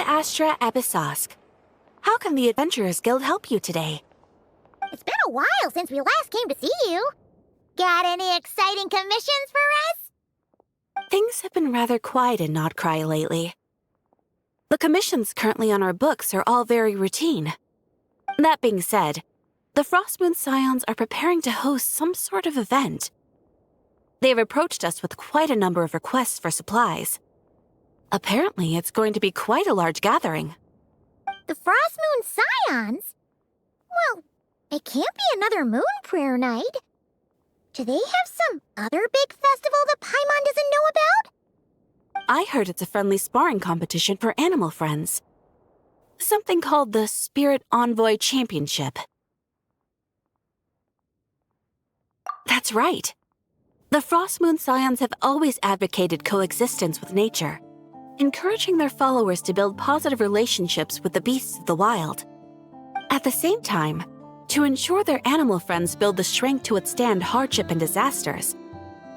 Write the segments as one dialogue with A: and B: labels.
A: Astra Episosk. How can the Adventurers Guild help you today?
B: It's been a while since we last came to see you. Got any exciting commissions for us?
A: Things have been rather quiet in Nodcry lately. The commissions currently on our books are all very routine. That being said, the Frostmoon Scions are preparing to host some sort of event. They've approached us with quite a number of requests for supplies. Apparently, it's going to be quite a large gathering.
B: The Frostmoon Scions? Well, it can't be another moon prayer night. Do they have some other big festival that Paimon doesn't know about?
A: I heard it's a friendly sparring competition for animal friends. Something called the Spirit Envoy Championship. That's right. The Frostmoon Scions have always advocated coexistence with nature, encouraging their followers to build positive relationships with the beasts of the wild. At the same time, to ensure their animal friends build the strength to withstand hardship and disasters,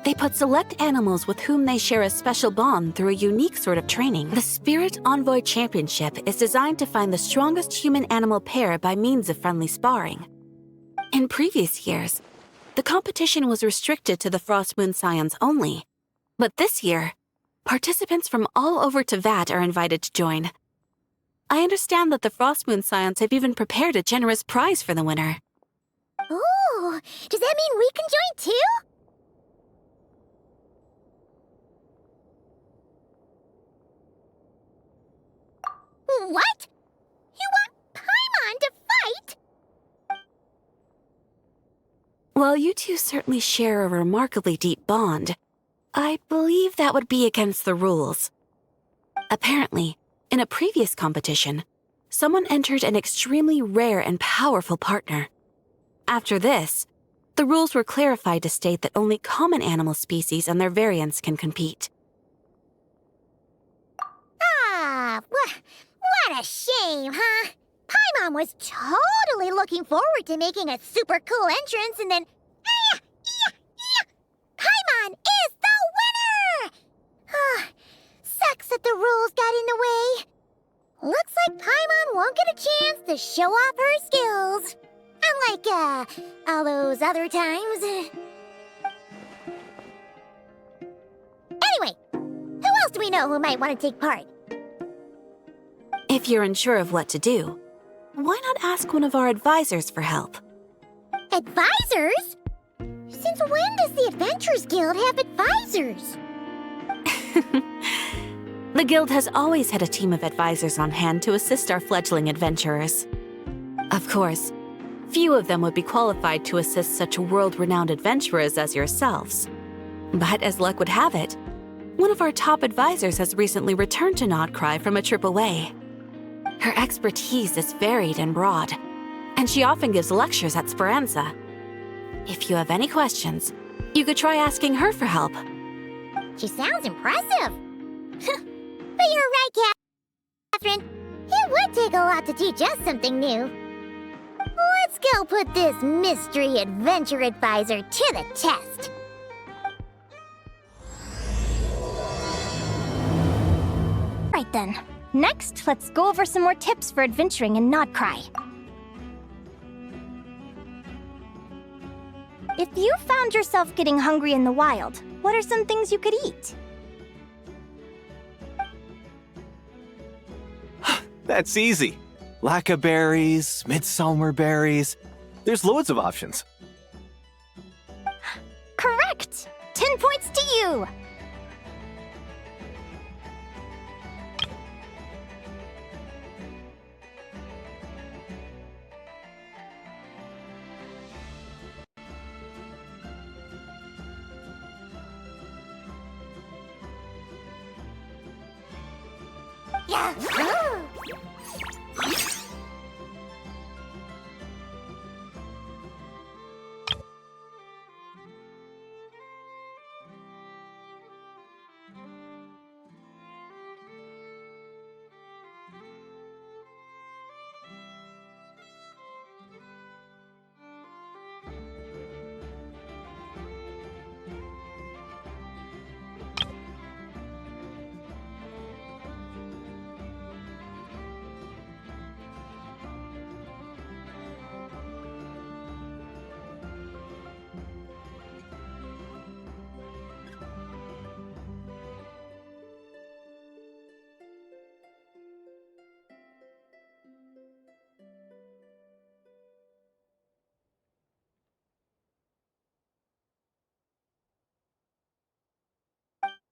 A: they put select animals with whom they share a special bond through a unique sort of training. The Spirit Envoy Championship is designed to find the strongest human-animal pair by means of friendly sparring. In previous years, the competition was restricted to the Frostmoon Scions only, but this year, participants from all over Teyvat are invited to join. I understand that the Frostmoon Scions have even prepared a generous prize for the winner.
B: Oh, does that mean we can join too? What? You want Paimon to fight?
A: While you two certainly share a remarkably deep bond, I believe that would be against the rules. Apparently, in a previous competition, someone entered an extremely rare and powerful partner. After this, the rules were clarified to state that only common animal species and their variants can compete.
B: Ah, what a shame, huh? Paimon was totally looking forward to making a super cool entrance and then... Paimon is the winner! Sucks that the rules got in the way. Looks like Paimon won't get a chance to show off her skills. Unlike, all those other times. Anyway, who else do we know who might want to take part?
A: If you're unsure of what to do, why not ask one of our advisors for help?
B: Advisors? Since when does the Adventurers Guild have advisors?
A: The Guild has always had a team of advisors on hand to assist our fledgling adventurers. Of course, few of them would be qualified to assist such world-renowned adventurers as yourselves. But as luck would have it, one of our top advisors has recently returned to Nodcry from a trip away. Her expertise is varied and broad, and she often gives lectures at Speranza. If you have any questions, you could try asking her for help.
B: She sounds impressive. But you're right, Catherine. It would take a lot to teach us something new. Let's go put this mystery adventure advisor to the test.
C: Right then. Next, let's go over some more tips for adventuring in Nodcry. If you found yourself getting hungry in the wild, what are some things you could eat?
D: That's easy. Lacca berries, midsummer berries. There's loads of options.
C: Correct! 10 points to you!
B: Yeah.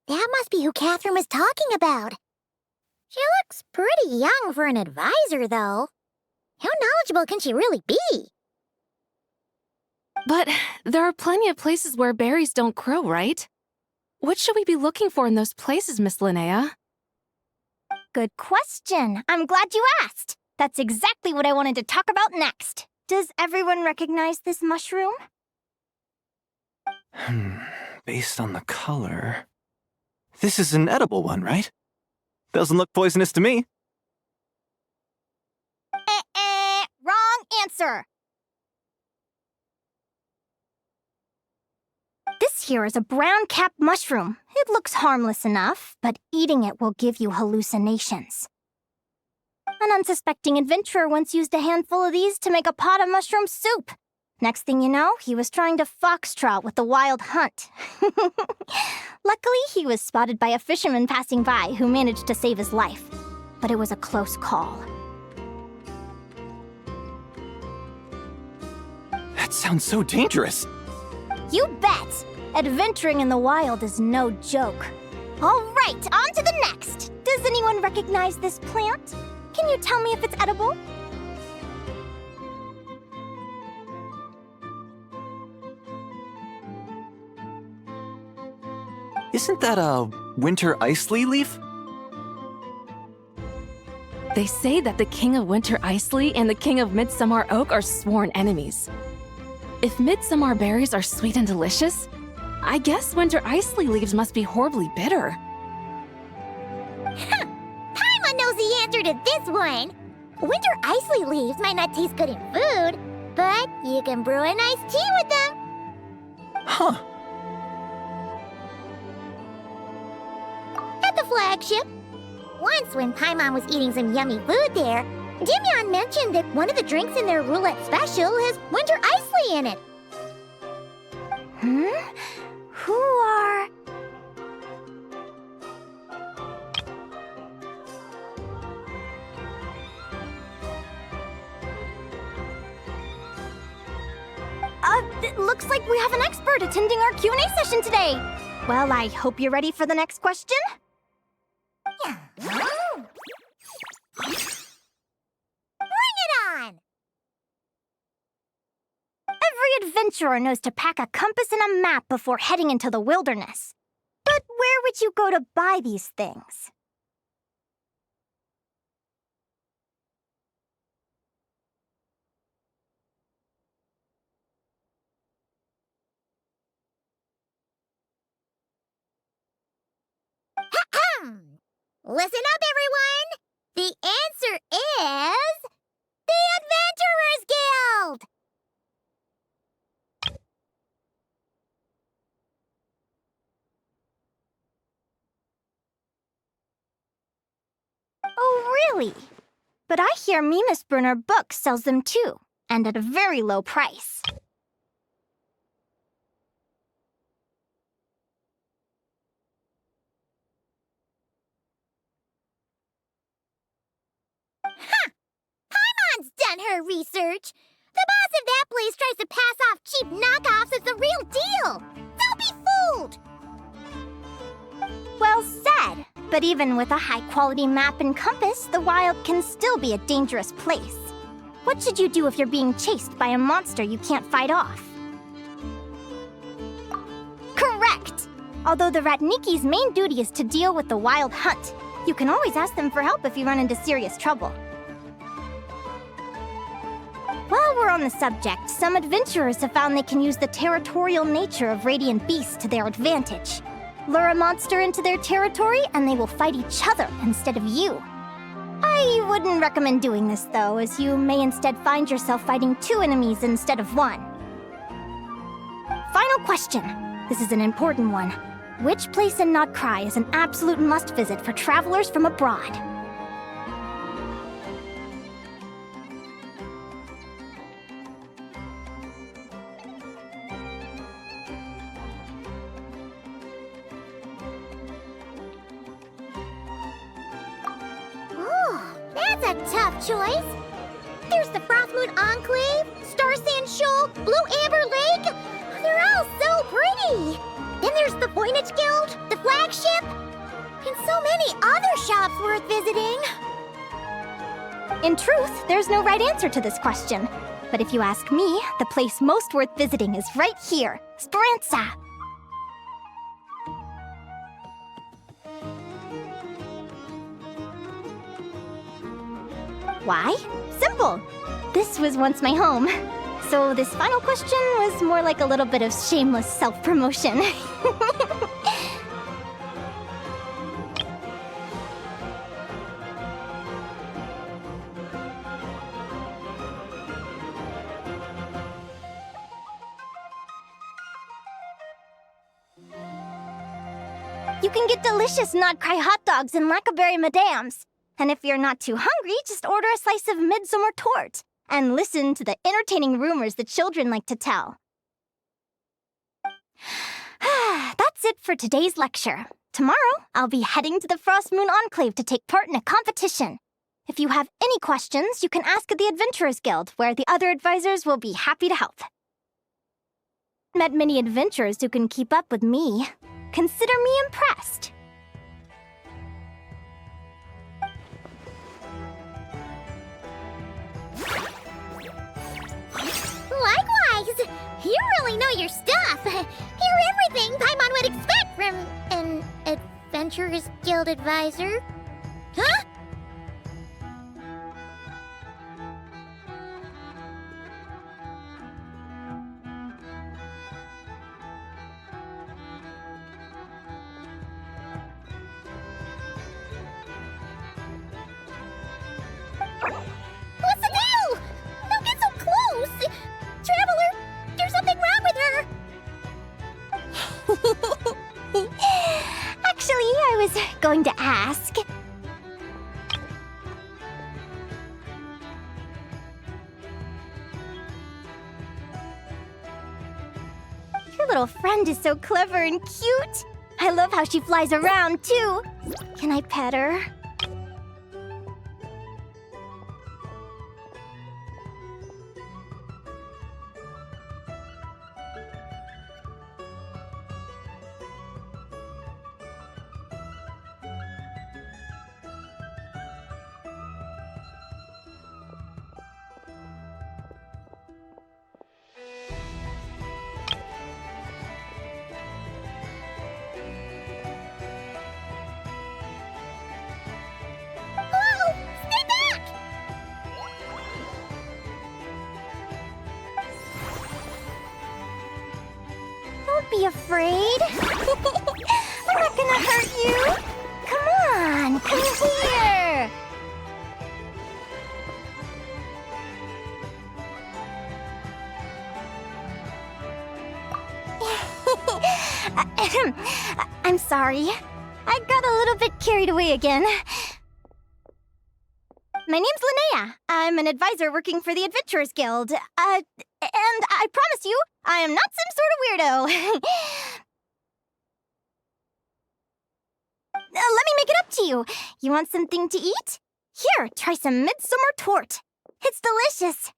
B: That must be who Catherine was talking about. She looks pretty young for an advisor, though. How knowledgeable can she really be?
E: But there are plenty of places where berries don't grow, right? What should we be looking for in those places, Miss Linnea?
C: Good question. I'm glad you asked. That's exactly what I wanted to talk about next. Does everyone recognize this mushroom?
D: Based on the color... This is an edible one, right? Doesn't look poisonous to me.
C: Wrong answer. This here is a brown-cap mushroom. It looks harmless enough, but eating it will give you hallucinations. An unsuspecting adventurer once used a handful of these to make a pot of mushroom soup. Next thing you know, he was trying to foxtrot with the wild hunt. Luckily, he was spotted by a fisherman passing by who managed to save his life. But it was a close call.
D: That sounds so dangerous.
C: You bet! Adventuring in the wild is no joke. All right, on to the next. Does anyone recognize this plant? Can you tell me if it's edible?
D: Isn't that a winter ice leaf?
E: They say that the King of Winter Isley and the King of Midsummer Oak are sworn enemies. If midsummer berries are sweet and delicious, I guess winter isley leaves must be horribly bitter.
B: Paimon knows the answer to this one. Winter isley leaves might not taste good in food, but you can brew a nice tea with them.
D: Huh.
B: At the flagship. Once when Paimon was eating some yummy food there, Dimyon mentioned that one of the drinks in their roulette special has winter isley in it.
C: Who are... It looks like we have an expert attending our Q&A session today. Well, I hope you're ready for the next question.
B: Bring it on!
C: Every adventurer knows to pack a compass and a map before heading into the wilderness. But where would you go to buy these things?
B: Listen up, everyone! The answer is... the Adventurers Guild!
C: Oh, really? But I hear Mimas Brunner Books sells them too, and at a very low price.
B: Paimon's done her research. The boss of that place tries to pass off cheap knockoffs as the real deal. Don't be fooled!
C: Well said. But even with a high-quality map and compass, the wild can still be a dangerous place. What should you do if you're being chased by a monster you can't fight off? Correct! Although the Ratniki's main duty is to deal with the wild hunt, you can always ask them for help if you run into serious trouble. While we're on the subject, some adventurers have found they can use the territorial nature of radiant beasts to their advantage. Lure a monster into their territory, and they will fight each other instead of you. I wouldn't recommend doing this, though, as you may instead find yourself fighting two enemies instead of one. Final question. This is an important one. Which place in Nodcry is an absolute must-visit for travelers from abroad?
B: That's a tough choice. There's the Frostmoon Enclave, Star Sand Shoal, Blue Amber Lake. They're all so pretty. Then there's the Voynich Guild, the flagship, and so many other shops worth visiting.
C: In truth, there's no right answer to this question. But if you ask me, the place most worth visiting is right here, Speranza. Why? Simple. This was once my home. So this final question was more like a little bit of shameless self-promotion. You can get delicious not-cry hot dogs and lacquerberry madams. And if you're not too hungry, just order a slice of midsummer tort and listen to the entertaining rumors the children like to tell. That's it for today's lecture. Tomorrow, I'll be heading to the Frost Moon Enclave to take part in a competition. If you have any questions, you can ask at the Adventurers Guild, where the other advisors will be happy to help. Met many adventurers who can keep up with me. Consider me impressed.
B: Likewise! You really know your stuff! You're everything Paimon would expect from an Adventurers Guild advisor. Huh? What's the deal? Don't get so close! Traveler, there's something wrong with her!
C: Actually, I was going to ask. Your little friend is so clever and cute. I love how she flies around, too. Can I pet her?
B: Whoa! Stay back!
C: Don't be afraid. I'm not gonna hurt you. Come on, come here. I'm sorry. I got a little bit carried away again. My name's Linnea. I'm an advisor working for the Adventurers Guild. And I promise you, I am not some sort of weirdo. Let me make it up to you. You want something to eat? Here, try some midsummer tort. It's delicious.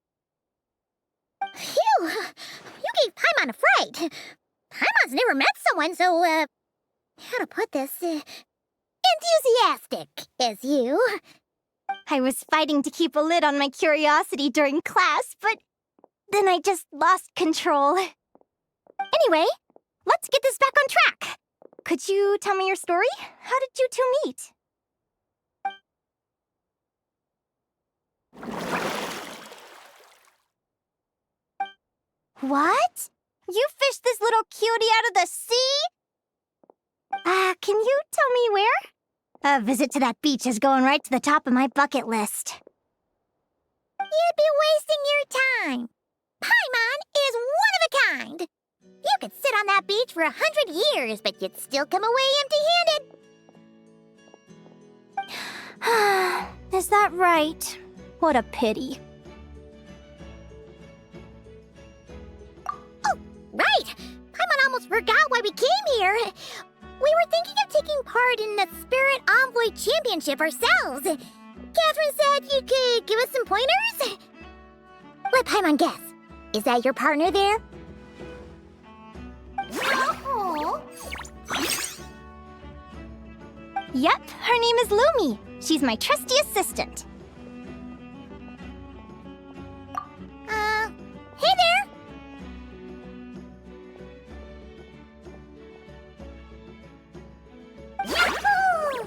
B: Phew! You gave Paimon a fright. Paimon's never met someone so, how to put this, enthusiastic as you.
C: I was fighting to keep a lid on my curiosity during class, but then I just lost control. Anyway, let's get this back on track. Could you tell me your story? How did you two meet? What? You fished this little cutie out of the sea? Can you tell me where? A visit to that beach is going right to the top of my bucket list.
B: You'd be wasting your time. Paimon is one of a kind. You could sit on that beach for 100 years, but you'd still come away empty-handed.
C: Is that right? What a pity.
B: Oh, right! Paimon almost forgot why we came here. We were thinking of taking part in the Spirit Envoy Championship ourselves. Catherine said you could give us some pointers? Let Paimon guess. Is that your partner there? Oh.
C: Yep, her name is Lumi. She's my trusty assistant.
B: Hey there! Yahoo!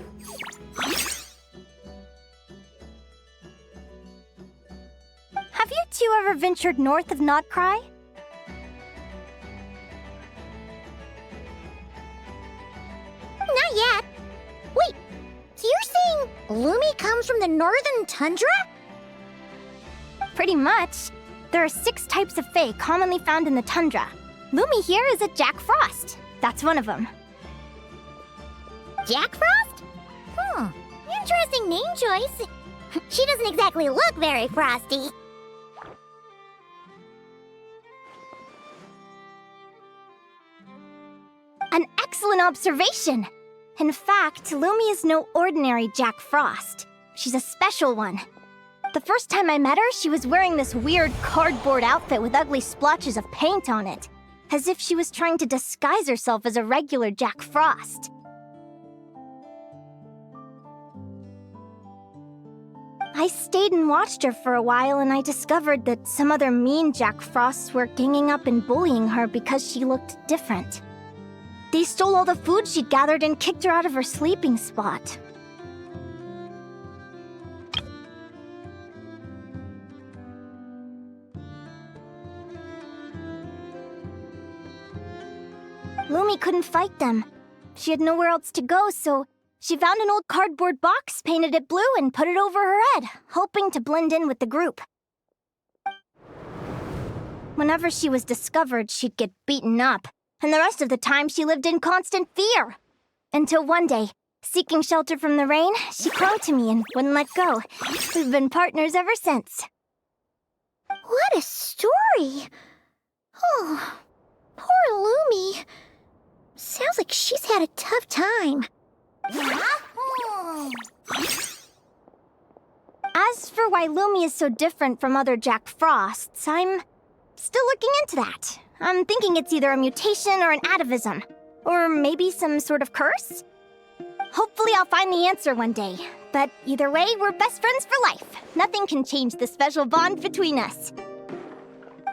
C: Have you two ever ventured north of Nodcry?
B: Not yet. Wait, so you're saying Lumi comes from the northern tundra?
C: Pretty much. There are 6 types of Fae commonly found in the tundra. Lumi here is a Jack Frost. That's one of them.
B: Jack Frost? Interesting name choice. She doesn't exactly look very frosty.
C: An excellent observation! In fact, Lumi is no ordinary Jack Frost. She's a special one. The first time I met her, she was wearing this weird cardboard outfit with ugly splotches of paint on it, as if she was trying to disguise herself as a regular Jack Frost. I stayed and watched her for a while, and I discovered that some other mean Jack Frosts were ganging up and bullying her because she looked different. They stole all the food she'd gathered and kicked her out of her sleeping spot. Lumi couldn't fight them. She had nowhere else to go, so she found an old cardboard box, painted it blue, and put it over her head, hoping to blend in with the group. Whenever she was discovered, she'd get beaten up, and the rest of the time she lived in constant fear. Until one day, seeking shelter from the rain, she clung to me and wouldn't let go. We've been partners ever since.
B: What a story! Oh, poor Lumi. Sounds like she's had a tough time.
C: As for why Lumi is so different from other Jack Frosts, I'm still looking into that. I'm thinking it's either a mutation or an atavism. Or maybe some sort of curse? Hopefully I'll find the answer one day. But either way, we're best friends for life. Nothing can change the special bond between us.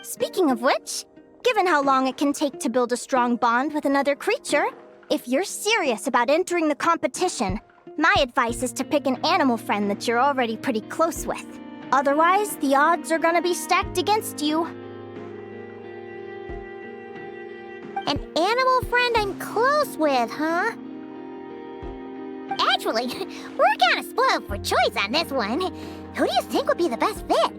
C: Speaking of which, given how long it can take to build a strong bond with another creature, if you're serious about entering the competition, my advice is to pick an animal friend that you're already pretty close with. Otherwise, the odds are gonna be stacked against you.
B: An animal friend I'm close with, huh? Actually, we're kind of spoiled for choice on this one. Who do you think would be the best fit?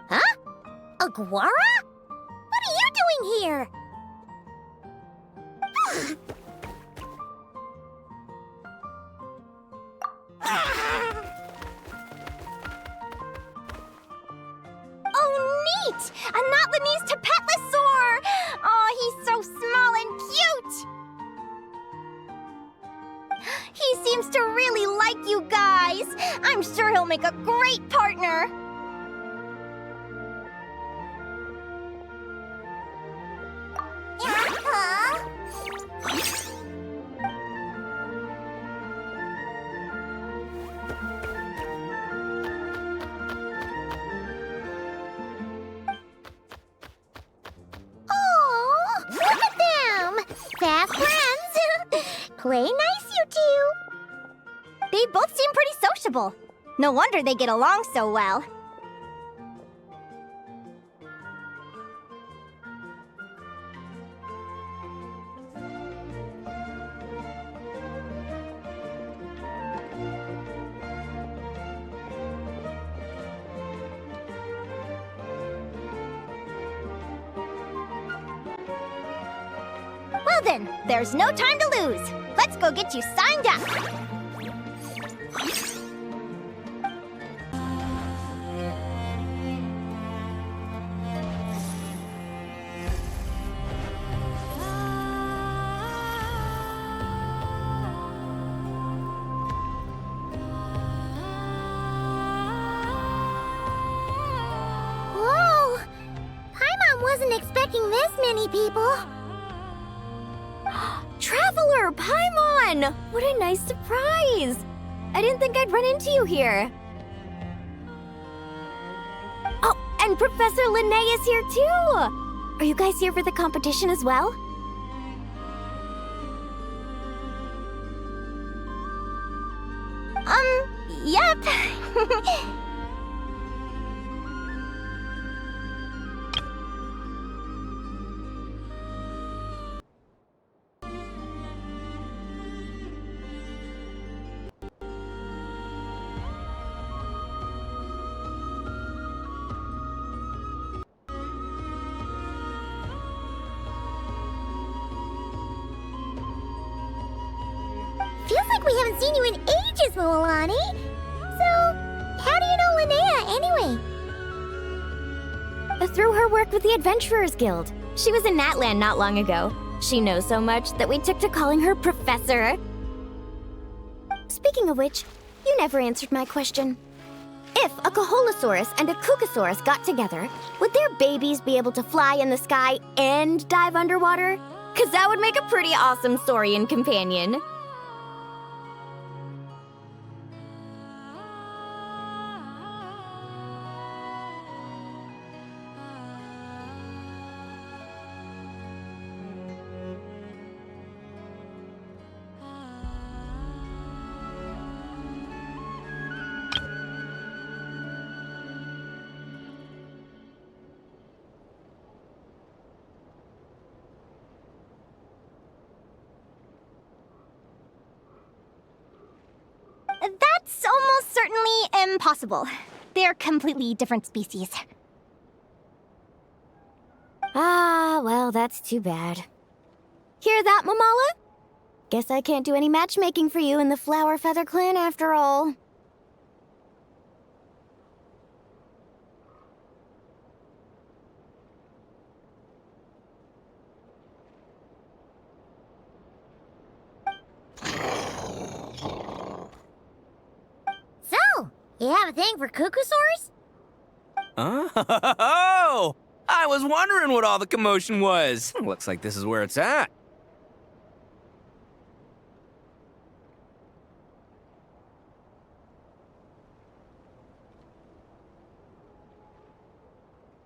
B: Huh? Aguara? What are you doing here?
C: Oh, neat! A Notlanese Tapetlosaur! Oh, he's so small and cute! He seems to really like you guys. I'm sure he'll make a great partner.
B: Oh, look at them! Fast friends! Play nice, you two!
C: They both seem pretty sociable. No wonder they get along so well. Well then, there's no time to lose. Let's go get you signed up.
B: wasn't expecting this many people.
F: Traveler, Paimon! What a nice surprise! I didn't think I'd run into you here. Oh, and Professor Linnea is here too! Are you guys here for the competition as well?
C: Yep.
B: Feels like we haven't seen you in ages, Moalani. So, how do you know Linnea anyway?
F: Through her work with the Adventurers Guild. She was in Natland not long ago. She knows so much that we took to calling her Professor. Speaking of which, you never answered my question. If a Caholosaurus and a Kookasaurus got together, would their babies be able to fly in the sky and dive underwater? 'Cause that would make a pretty awesome Saurian companion.
C: That's almost certainly impossible. They're completely different species.
F: Ah, well, that's too bad. Hear that, Mamala? Guess I can't do any matchmaking for you in the Flower Feather Clan after all.
B: So, you have a thing for Kookasaurs?
G: Oh! I was wondering what all the commotion was. Looks like this is where it's at.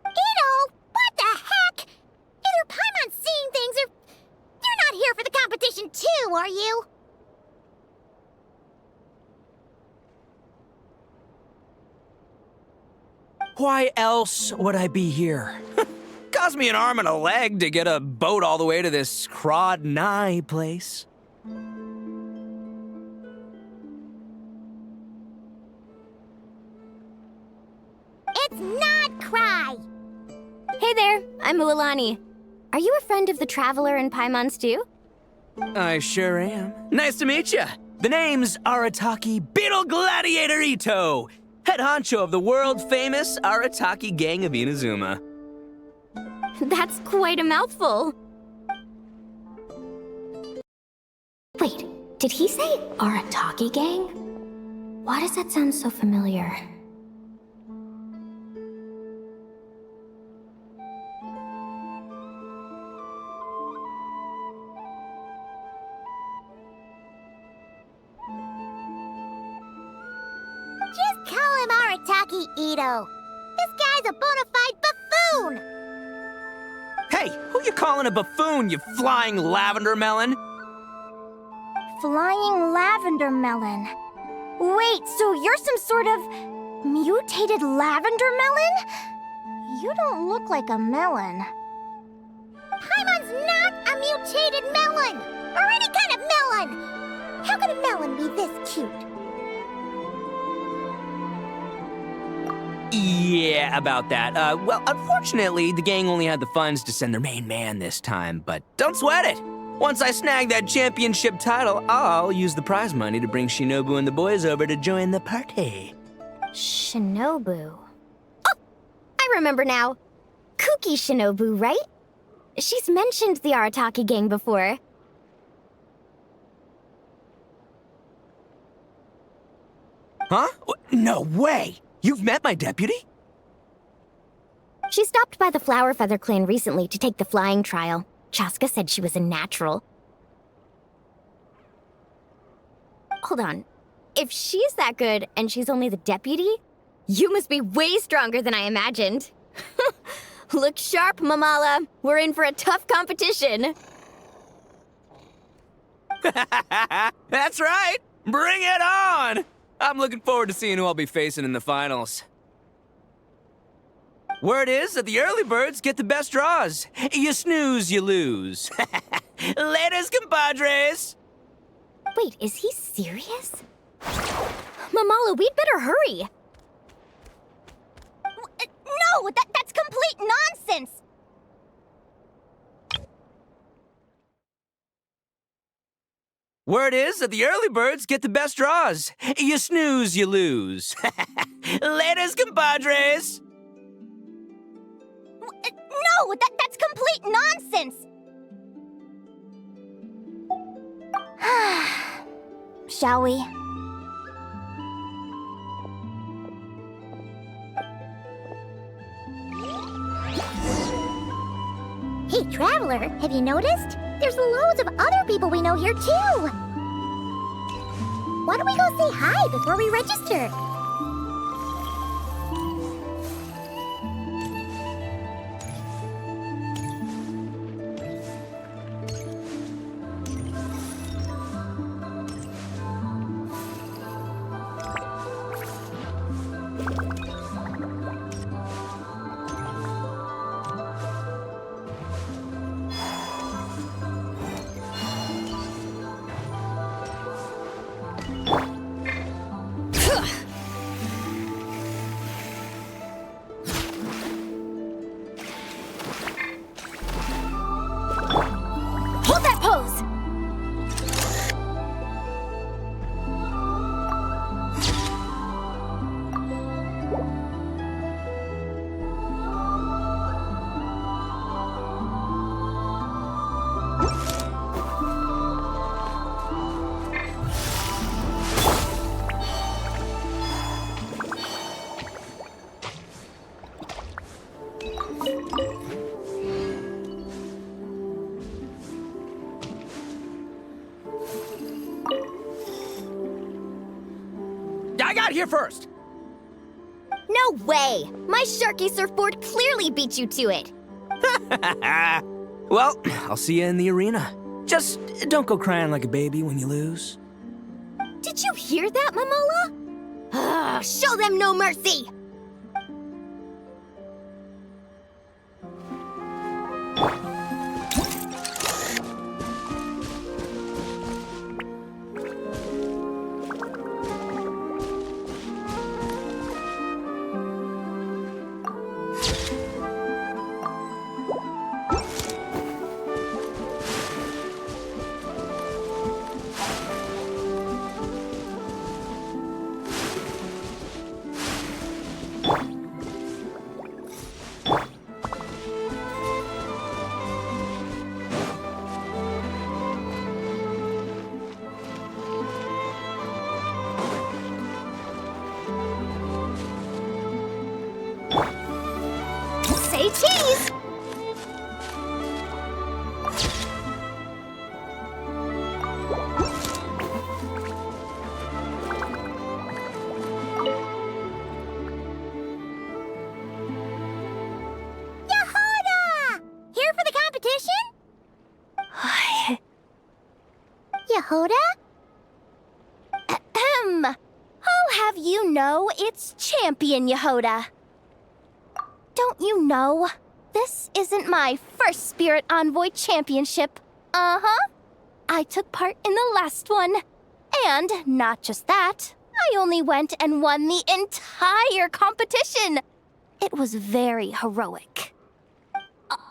B: Ito, what the heck? Either Paimon's seeing things or you're not here for the competition too, are you?
G: Why else would I be here? Cost me an arm and a leg to get a boat all the way to this Crod Nye place.
B: It's not Cry.
F: Hey there, I'm Mualani. Are you a friend of the Traveler and Paimon's too?
G: I sure am. Nice to meet you. The name's Arataki Beetle Gladiator Ito, head honcho of the world-famous Arataki Gang of Inazuma.
F: That's quite a mouthful. Wait, did he say Arataki Gang? Why does that sound so familiar?
B: Just call him Arataki Ito. This guy's a bona fide buffoon.
G: Hey, who you calling a buffoon, you flying lavender melon?
C: Flying lavender melon. Wait, so you're some sort of mutated lavender melon? You don't look like a melon.
B: Paimon's not a mutated melon, or any kind of melon. How could a melon be this cute?
G: Yeah, about that. Well, unfortunately, the gang only had the funds to send their main man this time, but don't sweat it. Once I snag that championship title, I'll use the prize money to bring Shinobu and the boys over to join the party.
F: Shinobu. Oh, I remember now. Kuki Shinobu, right? She's mentioned the Arataki Gang before.
G: Huh? No way! You've met my deputy?
F: She stopped by the Flower Feather clan recently to take the flying trial. Chaska said she was a natural. Hold on. If she's that good and she's only the deputy, you must be way stronger than I imagined. Look sharp, Mamala. We're in for a tough competition.
G: That's right! Bring it on! I'm looking forward to seeing who I'll be facing in the finals. Word is that the early birds get the best draws. You snooze, you lose. Laters, compadres!
F: Wait, is he serious? Mamala, we'd better hurry.
C: No, that's complete nonsense!
G: Word is that the early birds get the best draws. You snooze, you lose. Laters, compadres!
C: No, that's complete nonsense! Shall we?
B: Hey, Traveler, have you noticed? There's loads of other people we know here, too. Why don't we go say hi before we register?
C: Hold that pose!
G: I got here first!
F: No way! My Sharky surfboard clearly beat you to it.
G: Well, I'll see you in the arena. Just don't go crying like a baby when you lose.
F: Did you hear that, Mamala? Show them no mercy! Say cheese!
B: Yehoda! Here for the competition? Yehoda?
C: I'll have you know it's Champion Yehoda. Don't you know? This isn't my first Spirit Envoy Championship. Uh-huh. I took part in the last one. And not just that, I only went and won the entire competition. It was very heroic.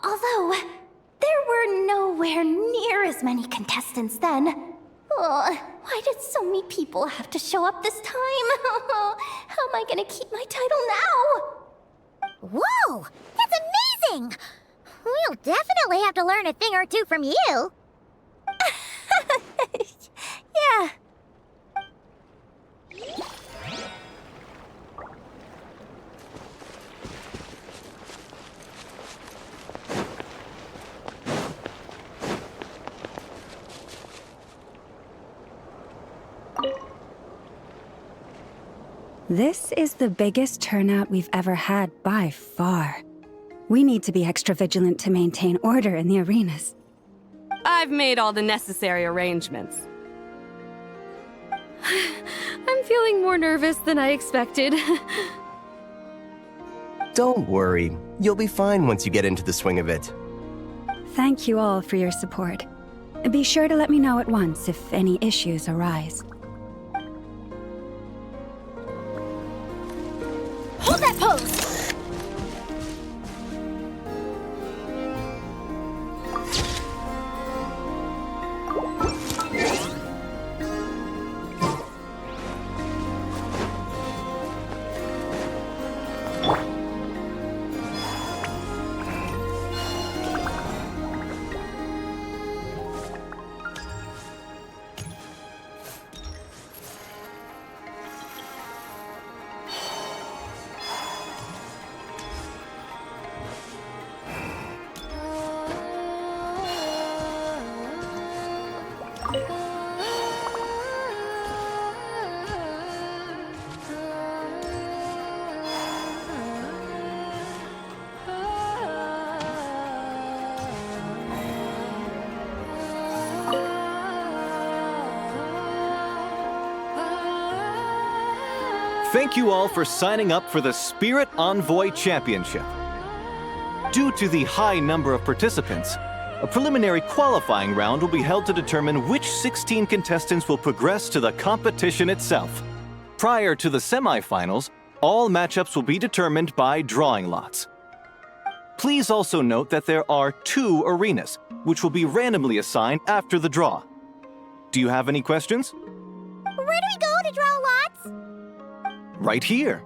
C: Although, there were nowhere near as many contestants then. Oh, why did so many people have to show up this time? How am I gonna keep my title now?
B: Whoa! That's amazing! We'll definitely have to learn a thing or two from you.
C: Yeah.
H: This is the biggest turnout we've ever had by far. We need to be extra vigilant to maintain order in the arenas.
E: I've made all the necessary arrangements. I'm feeling more nervous than I expected.
I: Don't worry. You'll be fine once you get into the swing of it.
H: Thank you all for your support. Be sure to let me know at once if any issues arise.
C: Hold that pose!
D: Thank you all for signing up for the Spirit Envoy Championship. Due to the high number of participants, a preliminary qualifying round will be held to determine which 16 contestants will progress to the competition itself. Prior to the semifinals, all matchups will be determined by drawing lots. Please also note that there are 2 arenas, which will be randomly assigned after the draw. Do you have any questions?
B: Where do we go to draw lots?
D: Right here.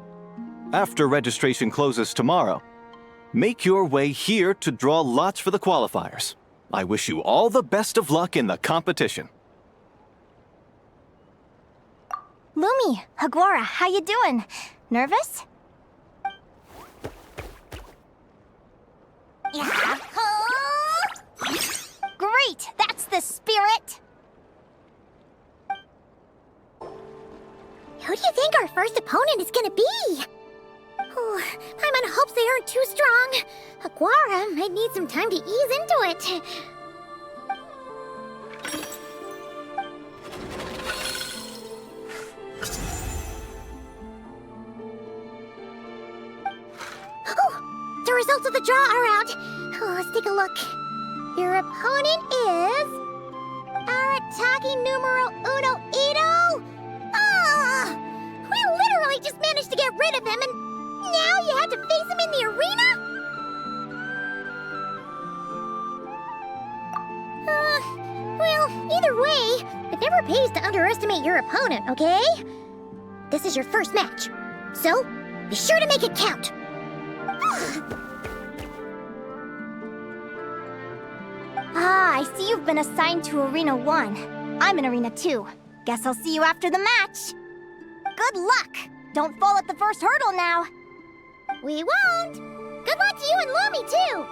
D: After registration closes tomorrow, make your way here to draw lots for the qualifiers. I wish you all the best of luck in the competition.
C: Lumi, Aguara, how you doing? Nervous?
B: Yeah.
C: Great! That's the spirit!
B: Who do you think our first opponent is gonna be? Oh, I'm in hopes they aren't too strong. Aguara might need some time to ease into it. Oh, the results of the draw are out. Oh, let's take a look. Your opponent is Arataki numero uno Ito. Ah! We literally just managed to get rid of him, and now you have to face him in the arena? Well, either way, it never pays to underestimate your opponent, okay? This is your first match, so be sure to make it count.
C: I see you've been assigned to Arena 1. I'm in Arena 2. Guess I'll see you after the match. Good luck! Don't fall at the first hurdle now.
B: We won't! Good luck to you and Lumi, too!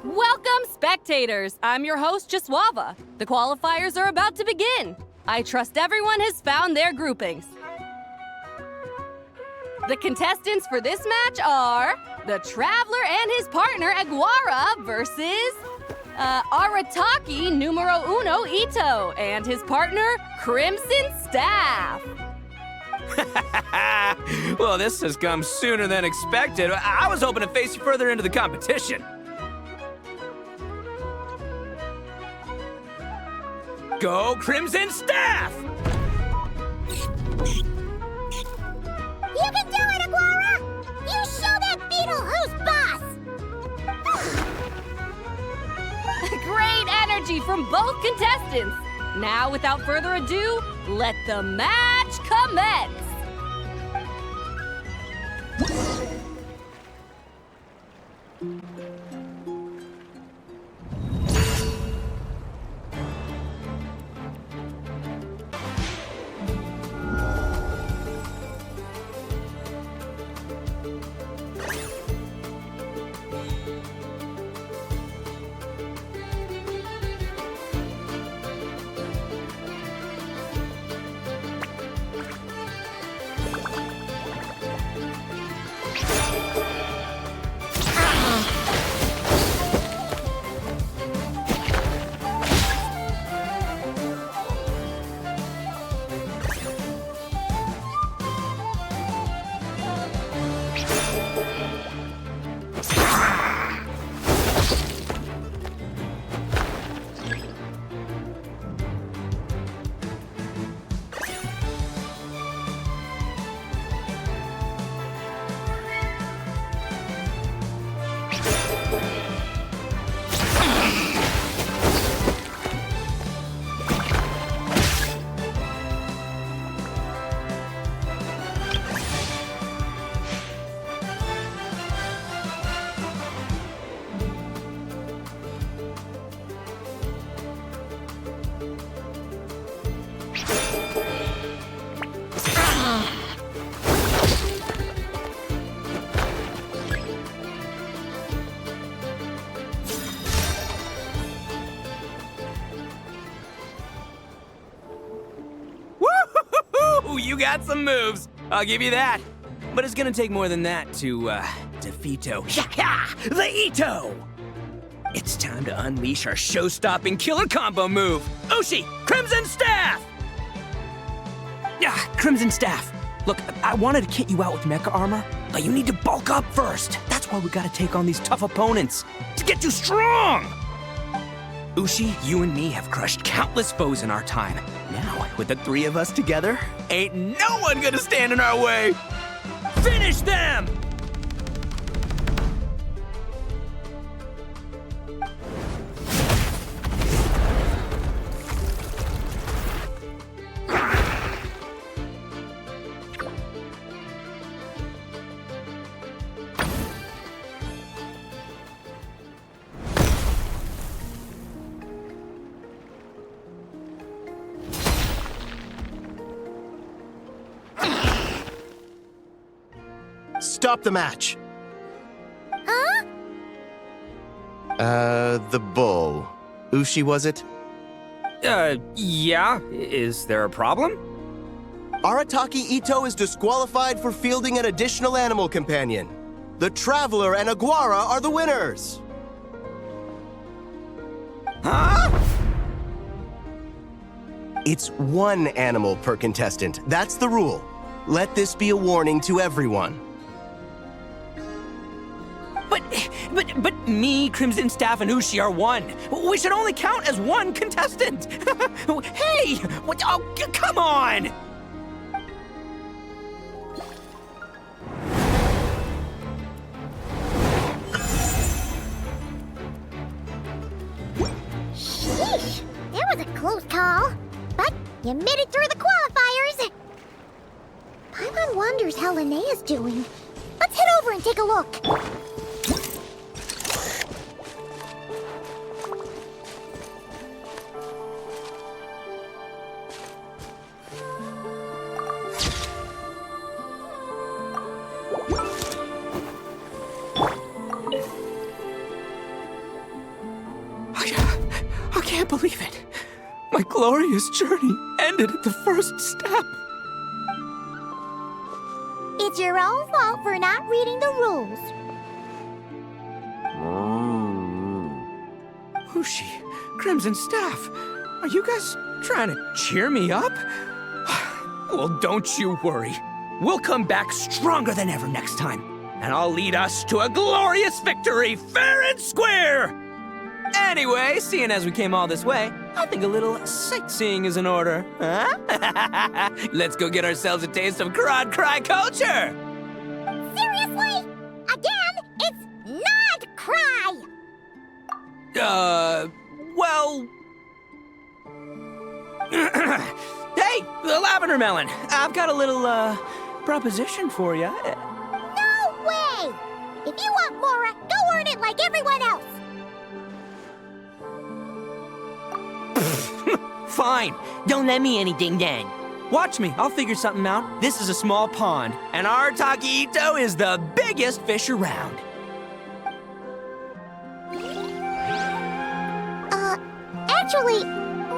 E: Welcome, spectators! I'm your host, Jaswava. The qualifiers are about to begin. I trust everyone has found their groupings. The contestants for this match are the Traveler and his partner, Aguara, versus Arataki numero uno Ito and his partner, Crimson Staff.
G: Well, this has come sooner than expected. I was hoping to face you further into the competition. go, Crimson Staff!
B: You can do it, Aguara! You show that beetle who's boss!
E: Great energy from both contestants! Now, without further ado, let the match commence!
G: Woo-hoo-hoo! You got some moves, I'll give you that. But it's gonna take more than that to, defeato. The Ito! It's time to unleash our show-stopping killer combo move. Ushi, Crimson Staff! Crimson Staff. Look, I wanted to kit you out with mecha armor, but you need to bulk up first. That's why we gotta take on these tough opponents, to get you strong! Ushi, you and me have crushed countless foes in our time. Now, with the three of us together, ain't no one gonna stand in our way! Finish them!
I: Stop the match.
B: Huh?
I: The bull. Ushi, was it?
G: Yeah? Is there a problem?
I: Arataki Ito is disqualified for fielding an additional animal companion. The Traveler and Aguara are the winners.
G: Huh?
I: It's one animal per contestant. That's the rule. Let this be a warning to everyone.
G: But me, Crimson Staff, and Ushi are one. We should only count as one contestant. Hey! What? Oh, come on!
B: Sheesh, that was a close call. But you made it through the qualifiers. Paimon wonders how Linnea's doing. Let's head over and take a look.
G: I can't believe it. My glorious journey ended at the first step.
B: It's your own fault for not reading the rules.
G: Ushi, Crimson Staff, are you guys trying to cheer me up? Well, don't you worry. We'll come back stronger than ever next time, and I'll lead us to a glorious victory fair and square! Anyway, seeing as we came all this way, I think a little sightseeing is in order. Huh? Let's go get ourselves a taste of Crod Cry culture!
B: Seriously? Again, it's not cry!
G: Well... Hey, the lavender melon! I've got a little, proposition for you.
B: No way! If you want Mora, go earn it like everyone else!
G: Fine. Don't let me anything then. Watch me. I'll figure something out. This is a small pond, and Arataki Ito is the biggest fish around.
B: Actually,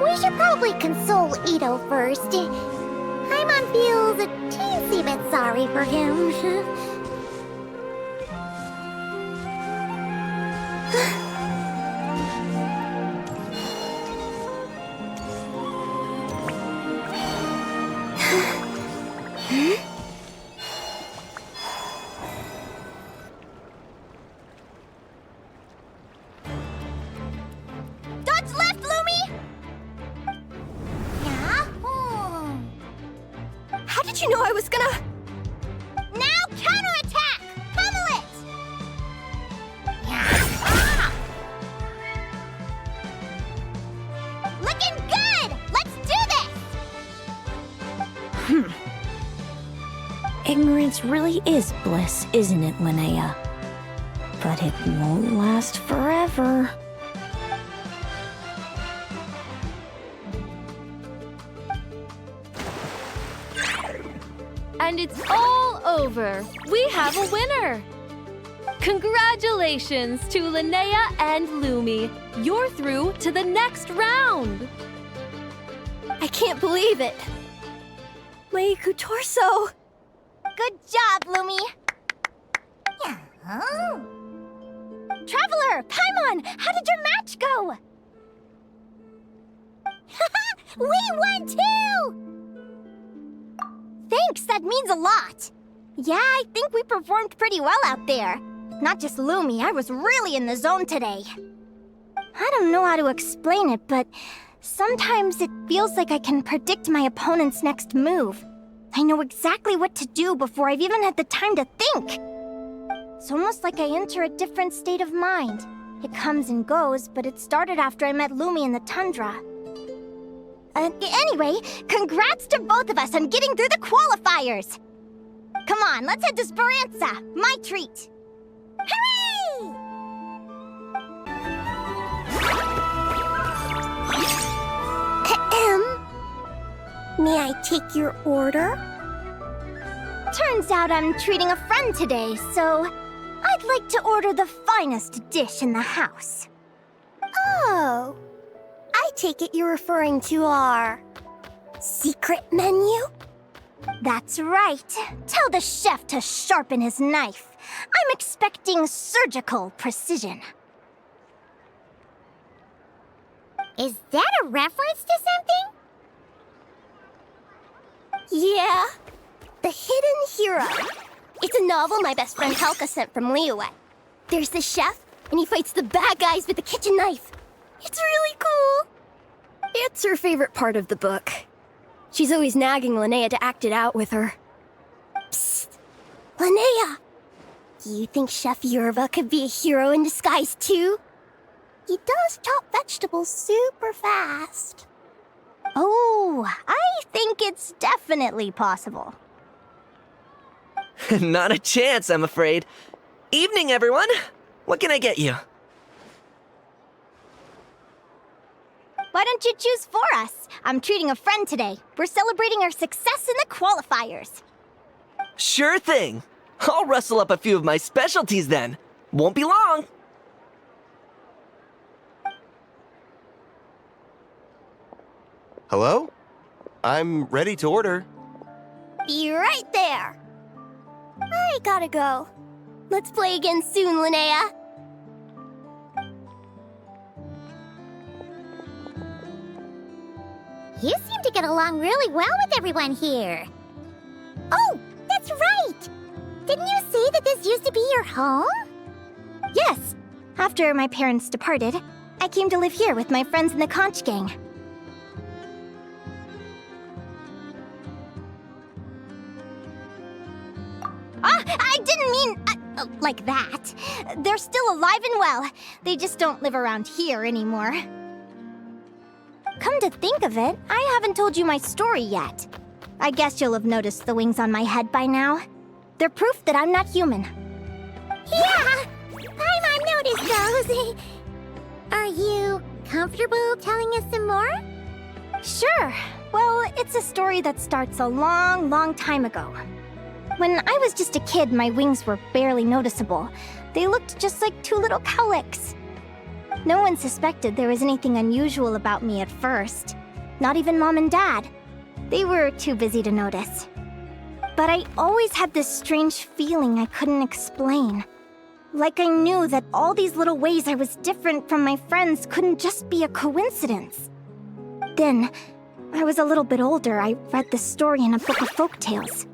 B: we should probably console Ito first. Paimon feels a teensy bit sorry for him.
C: Dodge left, Lumi! How did you know I was gonna...
B: Now counterattack! Pummel it! Looking good! Let's do this!
J: Ignorance really is bliss, isn't it, Linnea? But it won't last forever.
E: And it's all over. We have a winner. Congratulations to Linnea and Lumi. You're through to the next round.
C: I can't believe it. My torso.
B: Good job, Lumi!
C: Traveler, Paimon, how did your match go?
B: We won too!
C: Thanks, that means a lot. Yeah, I think we performed pretty well out there. Not just Lumi, I was really in the zone today. I don't know how to explain it, but sometimes it feels like I can predict my opponent's next move. I know exactly what to do before I've even had the time to think. It's almost like I enter a different state of mind. It comes and goes, but it started after I met Lumi in the tundra. Anyway, congrats to both of us on getting through the qualifiers! Come on, let's head to Speranza, my treat!
B: Hooray! May I take your order?
C: Turns out I'm treating a friend today, so I'd like to order the finest dish in the house.
B: Oh, I take it you're referring to our secret menu?
C: That's right. Tell the chef to sharpen his knife. I'm expecting surgical precision.
B: Is that a reference to something?
C: Yeah. The Hidden Hero. It's a novel my best friend Helka sent from Liyue. There's the chef, and he fights the bad guys with a kitchen knife. It's really cool.
K: It's her favorite part of the book. She's always nagging Linnea to act it out with her.
C: Psst. Linnea! Do you think Chef Yerva could be a hero in disguise too?
B: He does chop vegetables super fast.
C: Oh, I think it's definitely possible.
L: Not a chance, I'm afraid. Evening, everyone. What can I get you?
C: Why don't you choose for us? I'm treating a friend today. We're celebrating our success in the qualifiers.
L: Sure thing. I'll rustle up a few of my specialties then. Won't be long.
I: Hello? I'm ready to order.
C: Be right there. I gotta go. Let's play again soon, Linnea.
B: You seem to get along really well with everyone here. Oh, that's right! Didn't you say that this used to be your home?
C: Yes. After my parents departed, I came to live here with my friends in the conch gang. I didn't mean like that. They're still alive and well. They just don't live around here anymore. Come to think of it, I haven't told you my story yet. I guess you'll have noticed the wings on my head by now. They're proof that I'm not human.
B: Yeah! I've noticed those. Are you comfortable telling us some more?
C: Sure. Well, it's a story that starts a long, long time ago. When I was just a kid, my wings were barely noticeable. They looked just like two little cowlicks. No one suspected there was anything unusual about me at first. Not even Mom and Dad. They were too busy to notice. But I always had this strange feeling I couldn't explain. Like I knew that all these little ways I was different from my friends couldn't just be a coincidence. Then, I was a little bit older, I read this story in a book of folktales.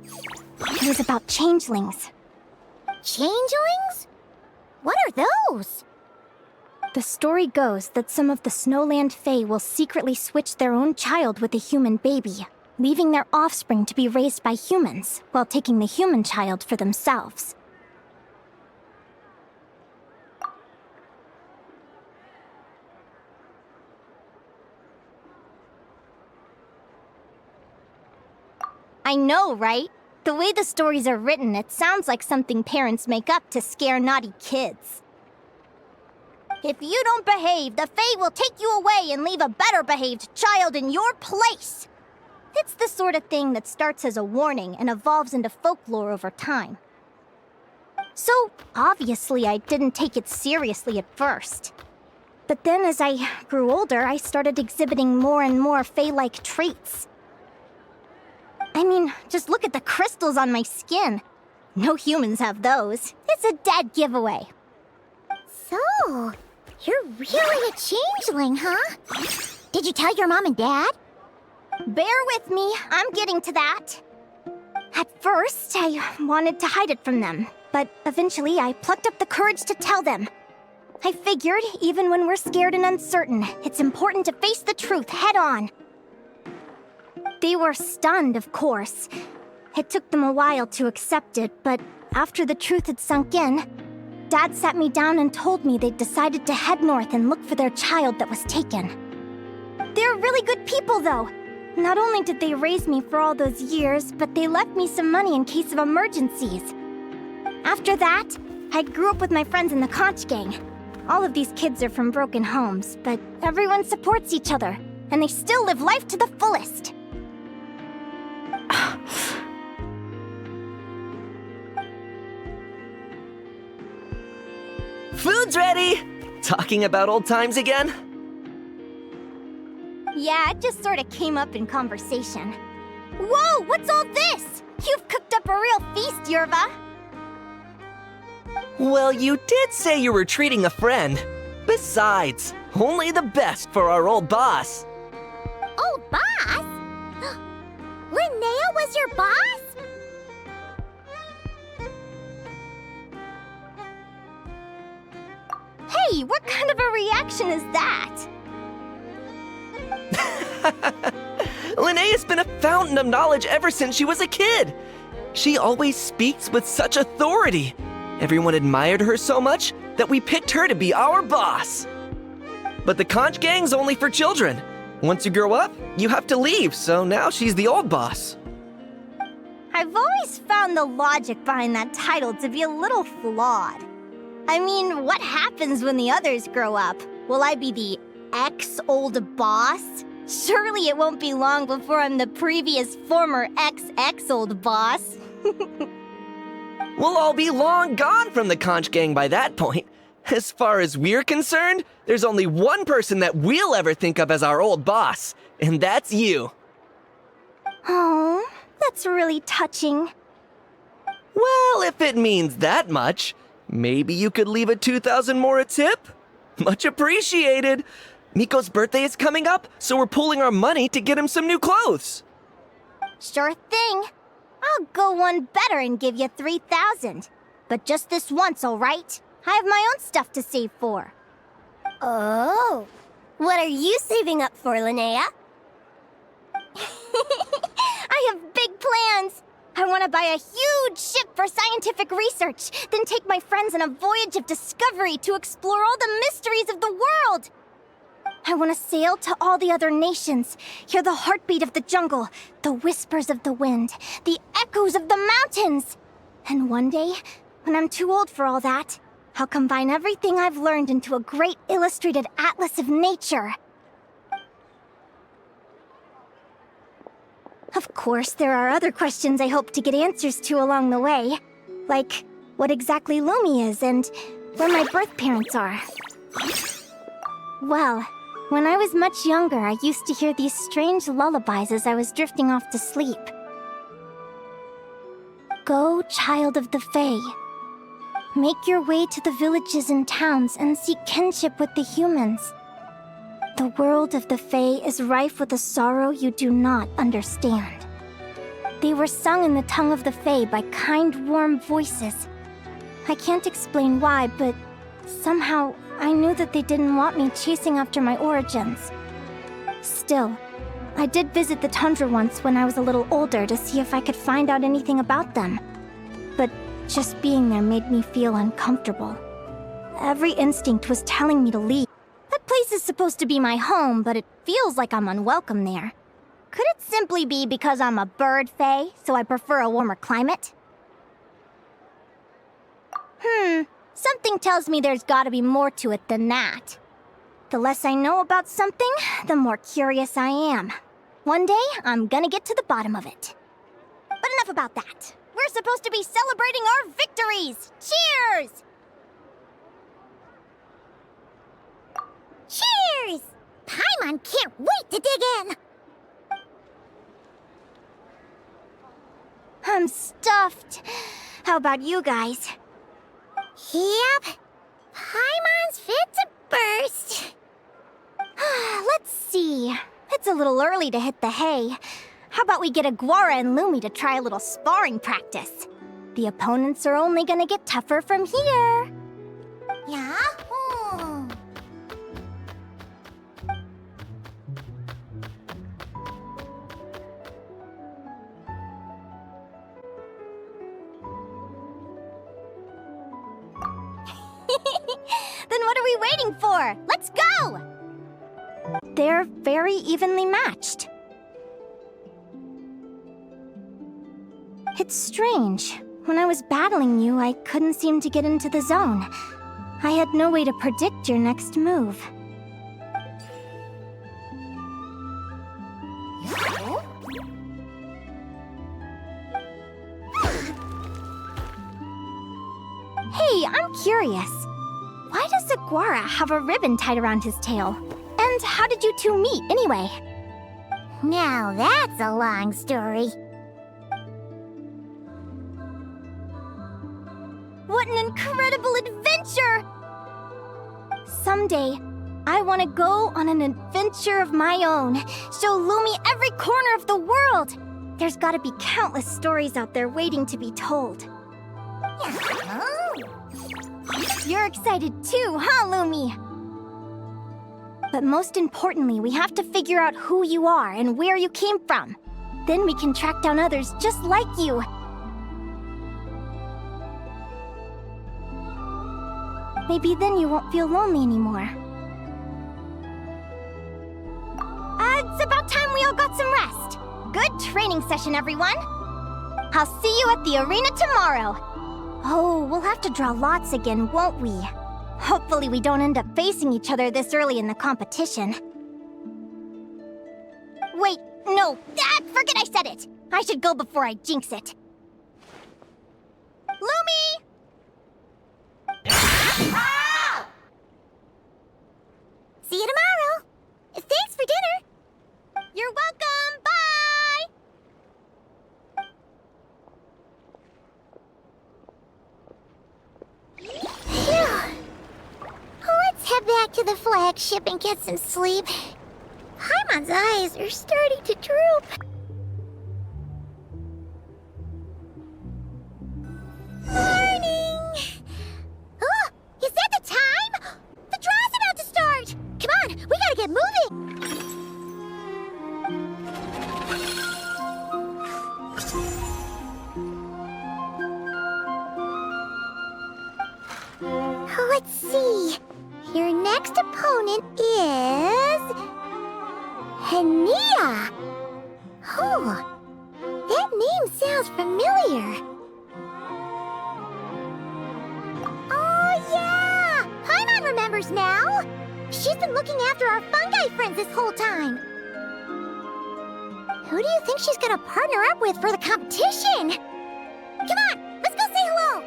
C: It was about changelings.
B: Changelings? What are those?
C: The story goes that some of the Snowland Fae will secretly switch their own child with a human baby, leaving their offspring to be raised by humans, while taking the human child for themselves. I know, right? The way the stories are written, it sounds like something parents make up to scare naughty kids. If you don't behave, the Fae will take you away and leave a better-behaved child in your place. It's the sort of thing that starts as a warning and evolves into folklore over time. So, obviously, I didn't take it seriously at first. But then as I grew older, I started exhibiting more and more Fae-like traits. I mean, just look at the crystals on my skin. No humans have those. It's a dead giveaway.
B: So, you're really a changeling, huh? Did you tell your mom and dad?
C: Bear with me, I'm getting to that. At first, I wanted to hide it from them, but eventually I plucked up the courage to tell them. I figured, even when we're scared and uncertain, it's important to face the truth head on. They were stunned, of course. It took them a while to accept it, but after the truth had sunk in, Dad sat me down and told me they'd decided to head north and look for their child that was taken. They're really good people, though. Not only did they raise me for all those years, but they left me some money in case of emergencies. After that, I grew up with my friends in the conch gang. All of these kids are from broken homes, but everyone supports each other, and they still live life to the fullest.
L: Food's ready! Talking about old times again?
C: Yeah, it just sort of came up in conversation. Whoa, what's all this? You've cooked up a real feast, Yerva.
L: Well, you did say you were treating a friend. Besides, only the best for our old boss.
B: Old boss? Linnea was your boss?
C: Hey, what kind of a reaction is that?
L: Linnea's been a fountain of knowledge ever since she was a kid. She always speaks with such authority. Everyone admired her so much that we picked her to be our boss. But the conch gang's only for children. Once you grow up, you have to leave, so now she's the old boss.
C: I've always found the logic behind that title to be a little flawed. I mean, what happens when the others grow up? Will I be the ex-old boss? Surely it won't be long before I'm the previous former ex-old boss.
L: We'll all be long gone from the conch gang by that point. As far as we're concerned, there's only one person that we'll ever think of as our old boss, and that's you.
C: Oh, that's really touching.
L: Well, if it means that much, maybe you could leave a 2,000 more a tip? Much appreciated. Miko's birthday is coming up, so we're pooling our money to get him some new clothes.
C: Sure thing. I'll go one better and give you 3,000. But just this once, all right? I have my own stuff to save for.
K: Oh, what are you saving up for, Linnea?
C: I have big plans! I want to buy a huge ship for scientific research, then take my friends on a voyage of discovery to explore all the mysteries of the world! I want to sail to all the other nations, hear the heartbeat of the jungle, the whispers of the wind, the echoes of the mountains! And one day, when I'm too old for all that, I'll combine everything I've learned into a great illustrated atlas of nature. Of course, there are other questions I hope to get answers to along the way. Like, what exactly Lumi is and where my birth parents are. Well, when I was much younger, I used to hear these strange lullabies as I was drifting off to sleep. Go, child of the Fae. Make your way to the villages and towns and seek kinship with the humans. The world of the Fae is rife with a sorrow you do not understand. They were sung in the tongue of the Fae by kind, warm voices. I can't explain why, but somehow I knew that they didn't want me chasing after my origins. Still, I did visit the tundra once when I was a little older to see if I could find out anything about them. But just being there made me feel uncomfortable. Every instinct was telling me to leave. That place is supposed to be my home, but it feels like I'm unwelcome there. Could it simply be because I'm a bird fae, so I prefer a warmer climate? Something tells me there's gotta be more to it than that. The less I know about something, the more curious I am. One day, I'm gonna get to the bottom of it. But enough about that. We're supposed to be celebrating our victories! Cheers!
B: Cheers! Paimon can't wait to dig in!
C: I'm stuffed. How about you guys?
B: Yep. Paimon's fit to burst.
C: Let's see. It's a little early to hit the hay. How about we get Aguara and Lumi to try a little sparring practice? The opponents are only gonna get tougher from here.
B: Yahoo!
C: Then what are we waiting for? Let's go! They're very evenly matched. It's strange. When I was battling you, I couldn't seem to get into the zone. I had no way to predict your next move. Hey, I'm curious. Why does Aguara have a ribbon tied around his tail? And how did you two meet, anyway?
B: Now that's a long story.
C: What an incredible adventure! Someday, I want to go on an adventure of my own. Show Lumi every corner of the world. There's got to be countless stories out there waiting to be told. You're excited too, huh, Lumi? But most importantly, we have to figure out who you are and where you came from. Then we can track down others just like you. Maybe then you won't feel lonely anymore. It's about time we all got some rest. Good training session, everyone. I'll see you at the arena tomorrow. Oh, we'll have to draw lots again, won't we? Hopefully we don't end up facing each other this early in the competition. Wait, no, forget I said it. I should go before I jinx it. Lumi!
B: See you tomorrow. Thanks for dinner.
C: You're welcome. Bye!
B: Phew. Let's head back to the flagship and get some sleep. Paimon's eyes are starting to droop. Morning! Oh, is that the time? The draw's about to start! Let's see. Your next opponent is... Linnea. Oh, that name sounds familiar. Oh, yeah! Paimon remembers now. She's been looking after our fungi friends this whole time. Who do you think she's gonna partner up with for the competition? Come on, let's go say hello!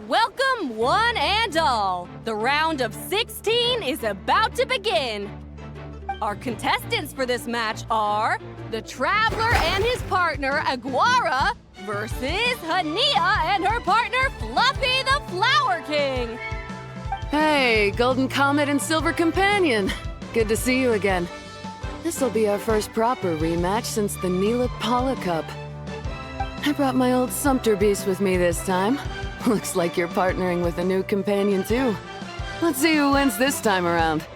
E: Welcome, one and all. The round of 16 is about to begin. Our contestants for this match are the Traveler and his partner, Aguara, versus Linnea and her partner, Fluffy the Flower King.
M: Hey, Golden Comet and Silver Companion. Good to see you again. This'll be our first proper rematch since the Neela Paula Cup. I brought my old Sumpter Beast with me this time. Looks like you're partnering with a new companion, too. Let's see who wins this time around.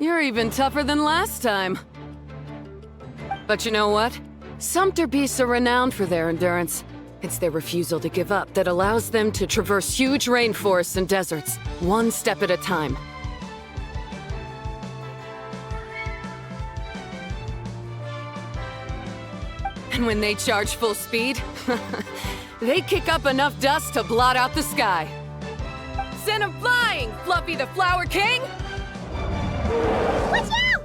M: You're even tougher than last time. But you know what? Sumpter beasts are renowned for their endurance. It's their refusal to give up that allows them to traverse huge rainforests and deserts, one step at a time. And when they charge full speed, they kick up enough dust to blot out the sky. Send them flying, Fluffy the Flower King!
B: Watch out!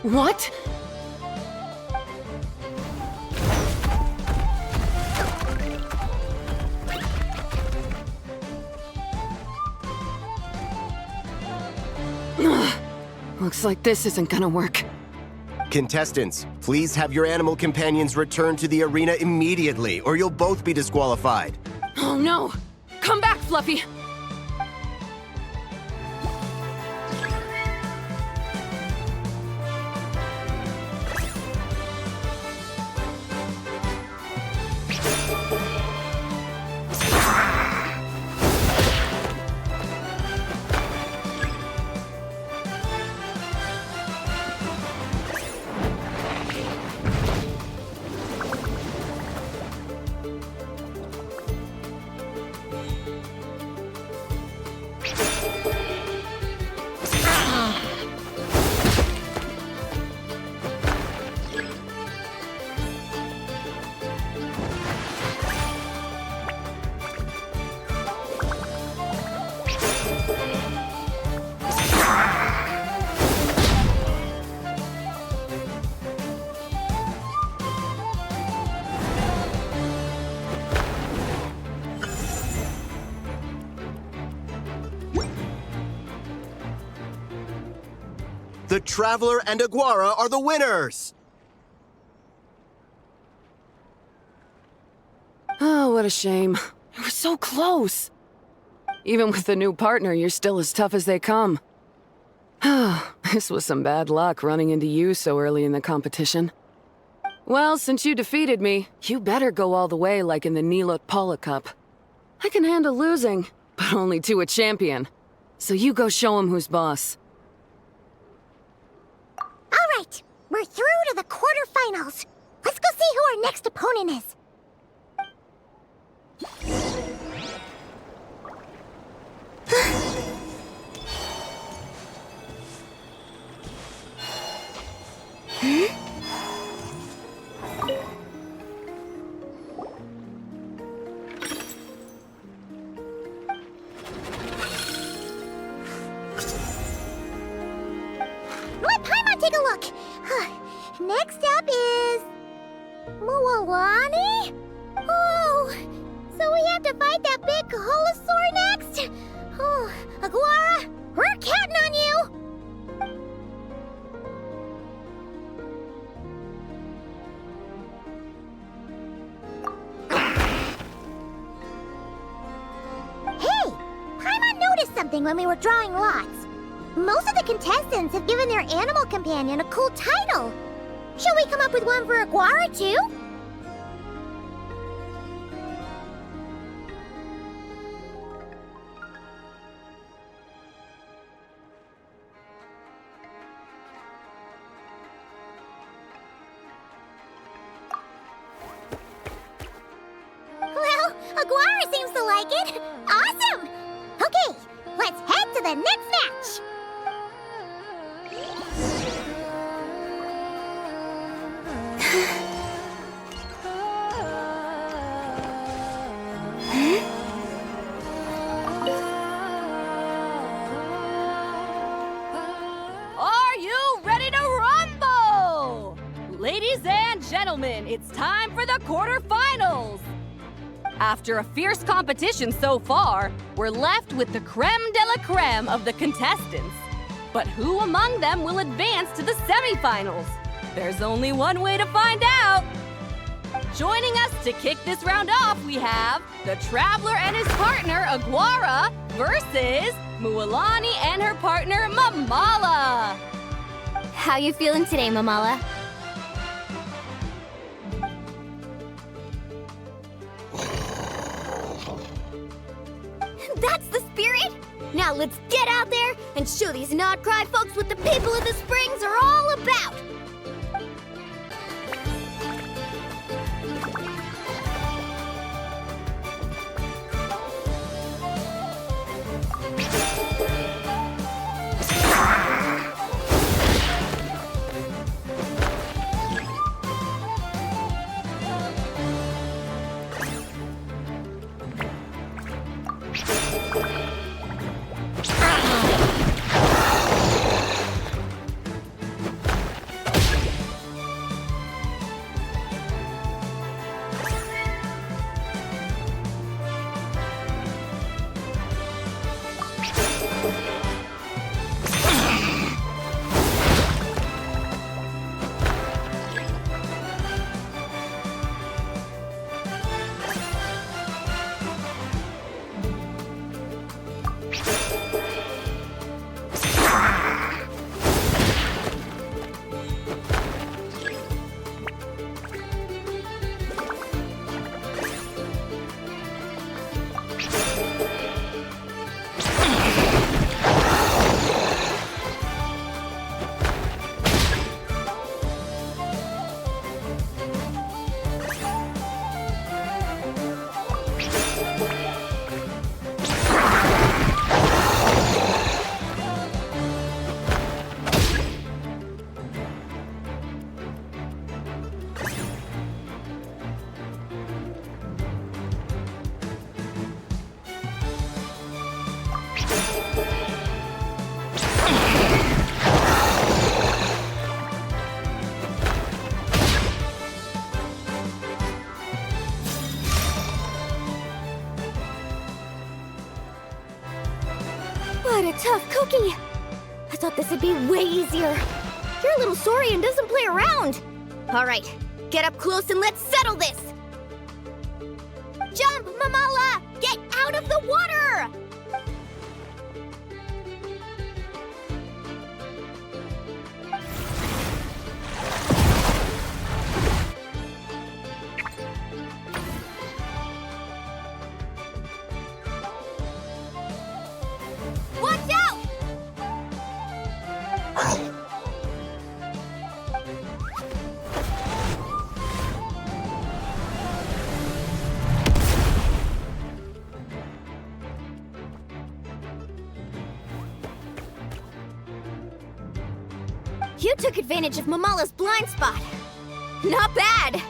M: What? Looks like this isn't gonna work.
I: Contestants, please have your animal companions return to the arena immediately, or you'll both be disqualified.
M: Oh no! Come back, Fluffy!
I: The Traveler and Aguara are the winners!
M: Oh, what a shame. You were so close. Even with the new partner, you're still as tough as they come. This was some bad luck running into you so early in the competition. Well, since you defeated me, you better go all the way like in the Nilut Cup. I can handle losing, but only to a champion. So you go show him who's boss.
B: All right, we're through to the quarterfinals. Let's go see who our next opponent is. Let Paimon take a look. Next up is... Mualani? Oh, so we have to fight that big Kaholosaur next? Oh, Aguara, we're counting on you! Hey, Paimon noticed something when we were drawing lots. Most of the contestants have given their animal companion a cool title. Shall we come up with one for Aguara, too? Well, Aguara seems to like it. Awesome! Okay, let's head to the next match.
N: Are you ready to rumble? Ladies and gentlemen, it's time for the quarterfinals. After a fierce competition so far, we're left with the creme de la creme of the contestants. But who among them will advance to the semifinals? There's only one way to find out. Joining us to kick this round off, we have the Traveler and his partner, Aguara, versus Mualani and her partner, Mamala.
F: How you feeling today, Mamala? That's the spirit! Now let's get out there and show these Nodcry folks what the people of the Springs are all about! What a tough cookie! thought this would be way easier. You're a little saurian doesn't play around. All right, get up close and let's settle this. Jump, Mamala! Get out of the water! Watch out! You took advantage of Mamala's blind spot. Not bad.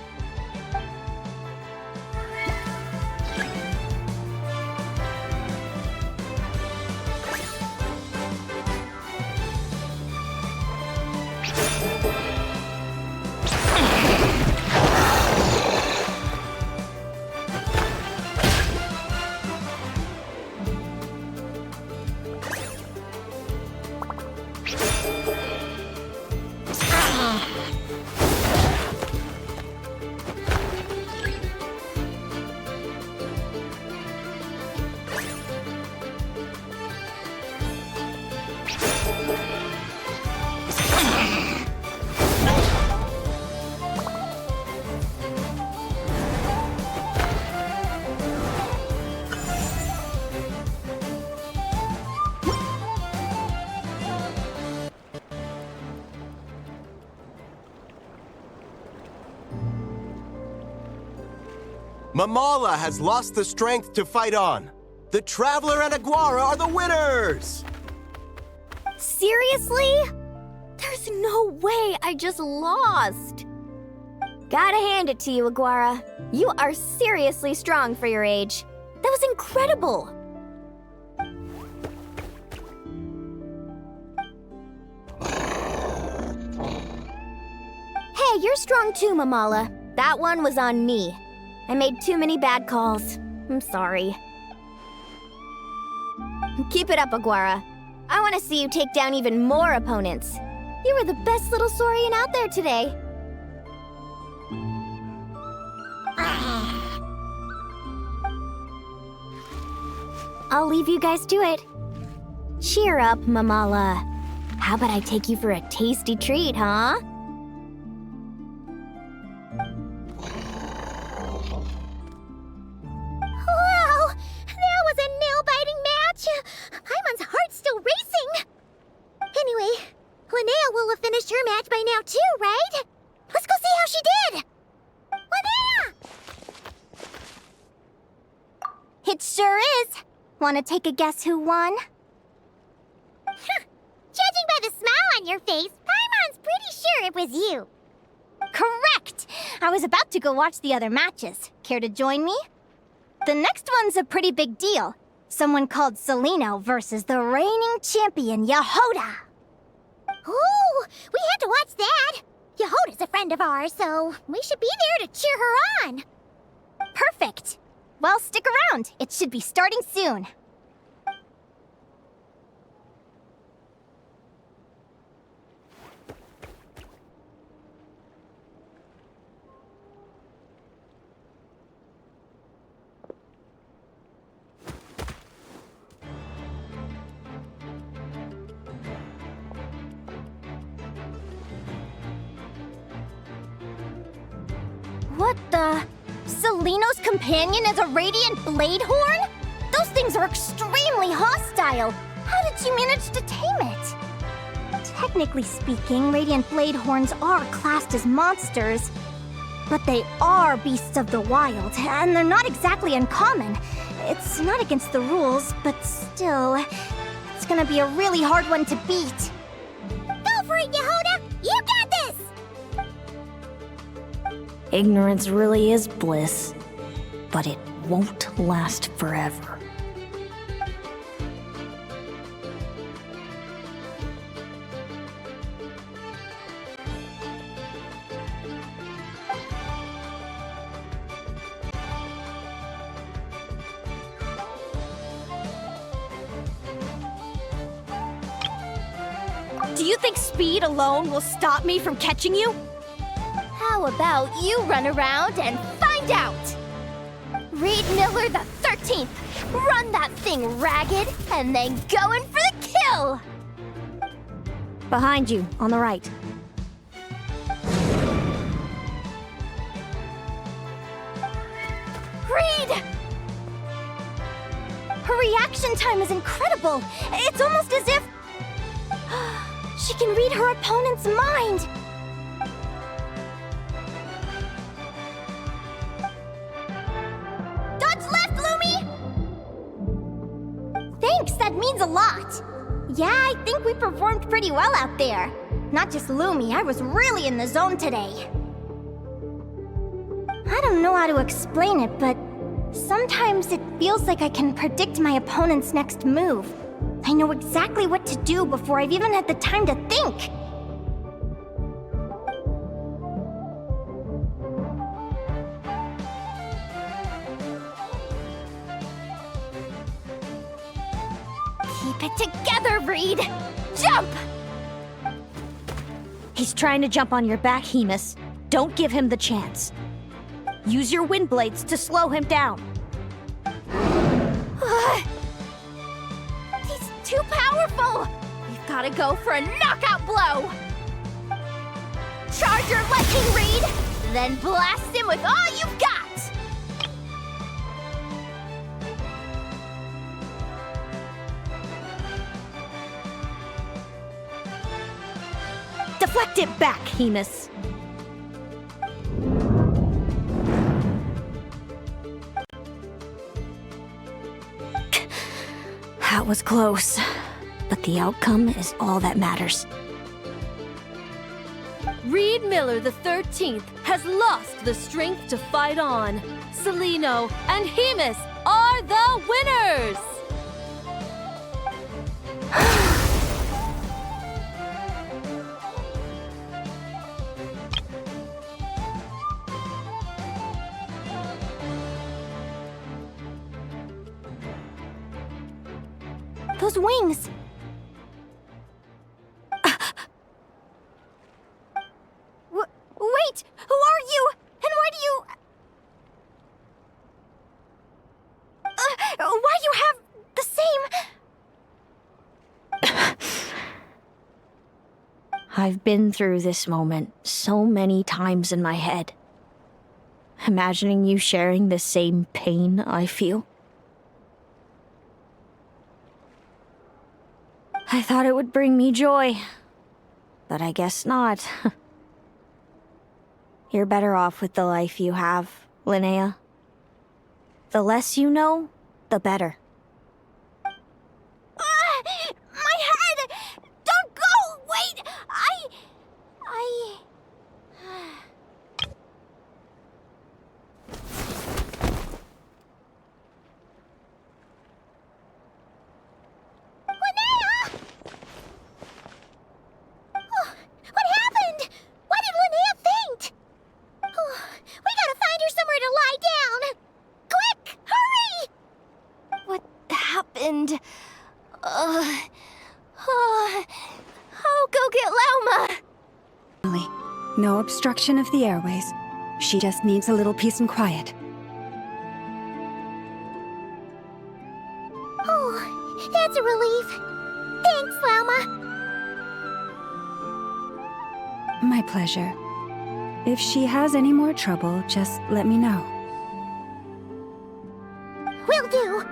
I: Mamala has lost the strength to fight on. The Traveler and Aguara are the winners!
F: Seriously? There's no way I just lost. Gotta hand it to you, Aguara. You are seriously strong for your age. That was incredible. Hey, you're strong too, Mamala. That one was on me. I made too many bad calls. I'm sorry. Keep it up, Aguara. I want to see you take down even more opponents. You were the best little saurian out there today. I'll leave you guys to it. Cheer up, Mamala. How about I take you for a tasty treat, huh?
B: Wow! That was a nail-biting match! Paimon's heart's still racing! Anyway, Linnea will have finished her match by now too, right? Let's go see how she did! Linnea!
C: It sure is. Want to take a guess who won?
B: Judging by the smile on your face, Paimon's pretty sure it was you.
C: Correct! I was about to go watch the other matches. Care to join me? The next one's a pretty big deal. Someone called Celino versus the reigning champion, Yehoda.
B: Ooh, we have to watch that. Yehoda's a friend of ours, so we should be there to cheer her on.
C: Perfect. Well, stick around. It should be starting soon. What the? Celino's companion is a radiant blade horn? Those things are extremely hostile. How did you manage to tame it? Technically speaking, radiant blade horns are classed as monsters. But they are beasts of the wild, and they're not exactly uncommon. It's not against the rules, but still, it's gonna be a really hard one to beat.
B: Go for it, Yehoda! You got this!
J: Ignorance really is bliss, but it won't last forever.
C: Do you think speed alone will stop me from catching you?
B: How about you run around and find out? Reed Miller the 13th, run that thing ragged and then go in for the kill!
J: Behind you, on the right.
C: Reed! Her reaction time is incredible. It's almost as if she can read her opponent's mind. Dodge left, Lumi! Thanks, that means a lot. Yeah, I think we performed pretty well out there. Not just Lumi, I was really in the zone today. I don't know how to explain it, but sometimes it feels like I can predict my opponent's next move. I know exactly what to do before I've even had the time to think. Keep it together, Reed! Jump!
J: He's trying to jump on your back, Hemus. Don't give him the chance. Use your wind blades to slow him down.
C: He's too powerful! We've gotta go for a knockout blow! Charge your lightning, Reed! Then blast him with all you've got!
J: Deflect it back, Hemus. That was close, but the outcome is all that matters.
N: Reed Miller the 13th has lost the strength to fight on. Celino and Hemus are the winners!
C: Those wings! Wait! Who are you? And why do you... why you have the same...
J: I've been through this moment so many times in my head. Imagining you sharing the same pain I feel. I thought it would bring me joy, but I guess not. You're better off with the life you have, Linnea. The less you know, the better.
C: My head! Don't go! Wait! I'll go get Lauma!
H: No obstruction of the airways. She just needs a little peace and quiet.
B: Oh, that's a relief. Thanks, Lauma.
H: My pleasure. If she has any more trouble, just let me know.
B: Will do.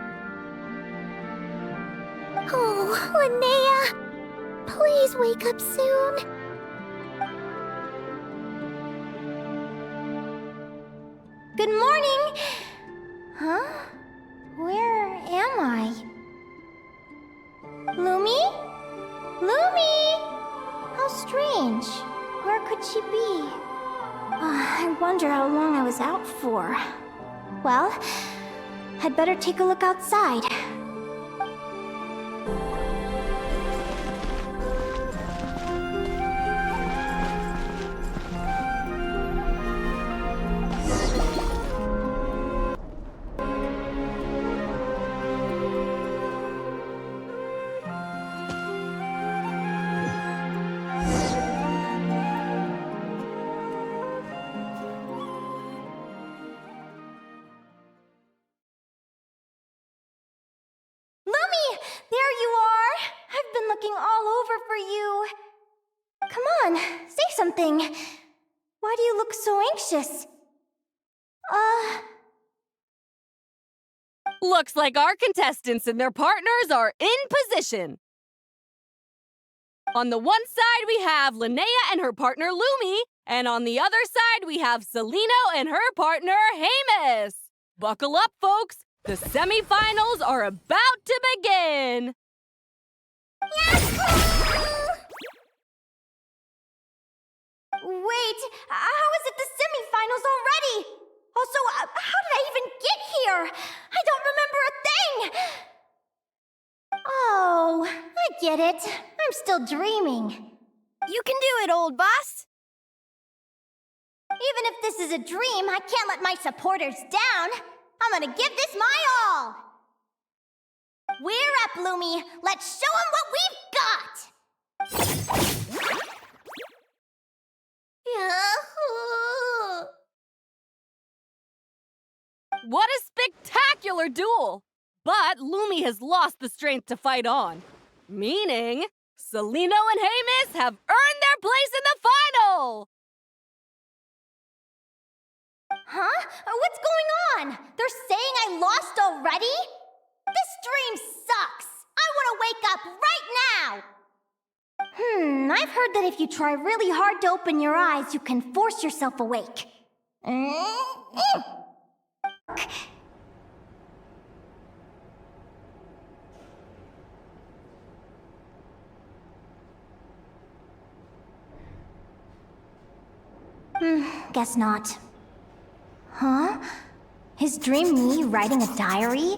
B: Oh, Linnea. Please wake up soon.
C: Good morning! Huh? Where am I? Lumi? Lumi! How strange. Where could she be? I wonder how long I was out for. Well, I'd better take a look outside. looking all over for you. Come on, say something. Why do you look so anxious?
N: Looks like our contestants and their partners are in position. On the one side, we have Linnea and her partner Lumi, and on the other side, we have Celino and her partner Hamus. Buckle up, folks. The semifinals are about to begin.
C: Wait, how is it the semifinals already? Also, how did I even get here? I don't remember a thing! Oh, I get it. I'm still dreaming.
K: You can do it, old boss.
C: Even if this is a dream, I can't let my supporters down. I'm gonna give this my all. We're up, Lumi. Let's show them what we've got!
N: What a spectacular duel! But Lumi has lost the strength to fight on. Meaning, Celino and Hamus have earned their place in the final!
C: Huh? What's going on? They're saying I lost already? This dream sucks! I want to wake up right now! I've heard that if you try really hard to open your eyes, you can force yourself awake. Guess not. Huh? Is Dream me writing a diary?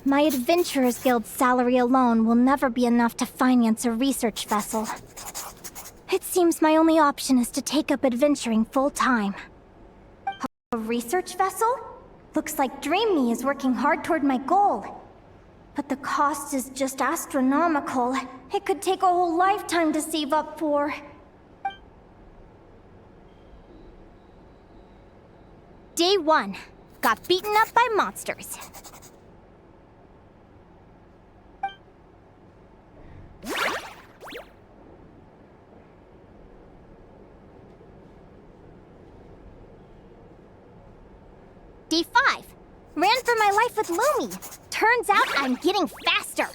C: My Adventurers Guild salary alone will never be enough to finance a research vessel. It seems my only option is to take up adventuring full-time. A research vessel? Looks like Dream Me is working hard toward my goal. But the cost is just astronomical. It could take a whole lifetime to save up for. Day 1. Got beaten up by monsters. Day 5. Ran for my life with Lumi. Turns out I'm getting faster.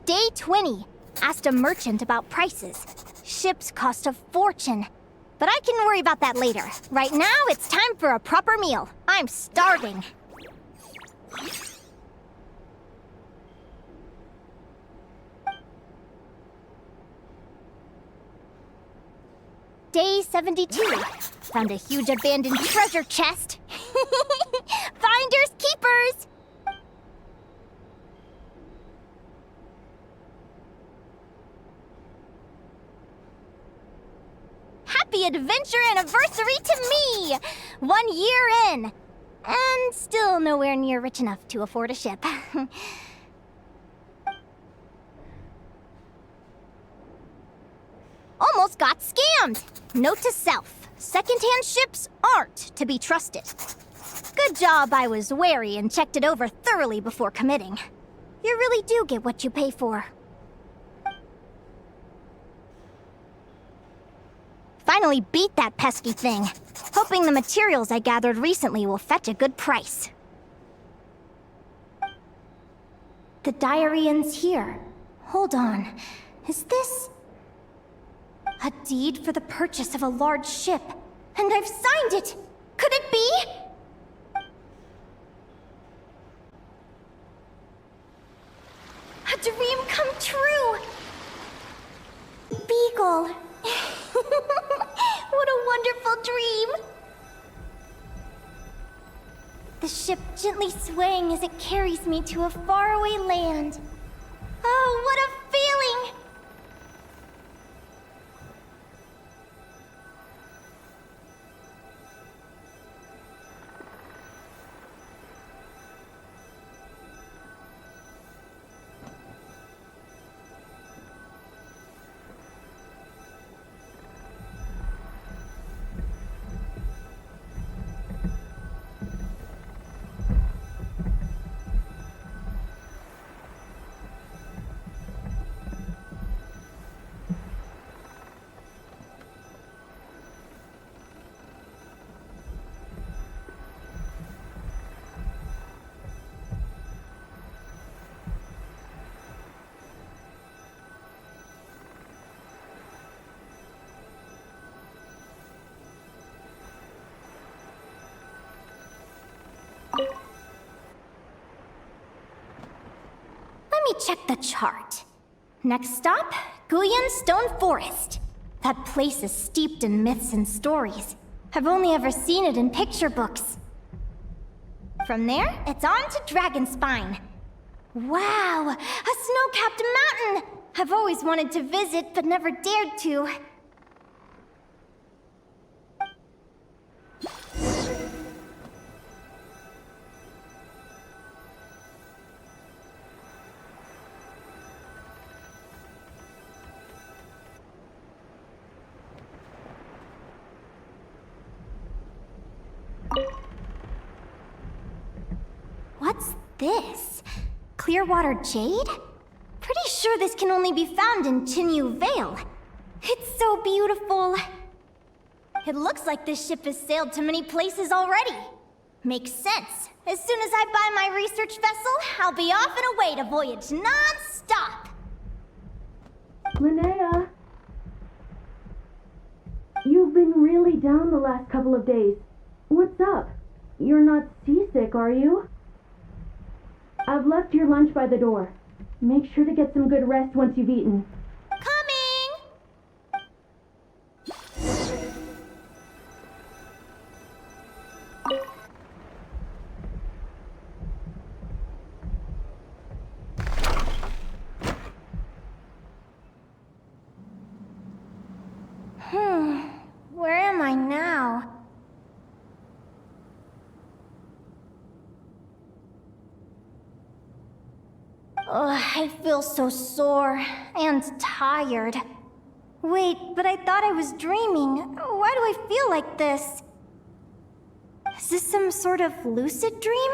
C: Day 20. Asked a merchant about prices. Ships cost a fortune. But I can worry about that later. Right now, it's time for a proper meal. I'm starving. Day 72. Found a huge abandoned treasure chest. Finders keepers! Happy adventure anniversary to me! 1 year in. And still nowhere near rich enough to afford a ship. Almost got scammed! Note to self, secondhand ships aren't to be trusted. Good job I was wary and checked it over thoroughly before committing. You really do get what you pay for. Finally beat that pesky thing, hoping the materials I gathered recently will fetch a good price. The diary ends here. Hold on, is this... a deed for the purchase of a large ship, and I've signed it! Could it be? A dream come true! Beagle! What a wonderful dream! The ship gently swaying as it carries me to a faraway land. Oh, what a feeling! me check the chart. Next stop, Guyan Stone Forest. That place is steeped in myths and stories. I've only ever seen it in picture books. From there, it's on to Dragonspine. Wow, a snow-capped mountain! I've always wanted to visit, but never dared to. What's this? Clearwater jade? Pretty sure this can only be found in Chinyu Vale. It's so beautiful. It looks like this ship has sailed to many places already. Makes sense. As soon as I buy my research vessel, I'll be off and away to voyage non-stop.
O: Linnea, you've been really down the last couple of days. What's up? You're not seasick, are you? I've left your lunch by the door. Make sure to get some good rest once you've eaten.
C: Where am I now? I feel so sore and tired. Wait, but I thought I was dreaming. Why do I feel like this? Is this some sort of lucid dream?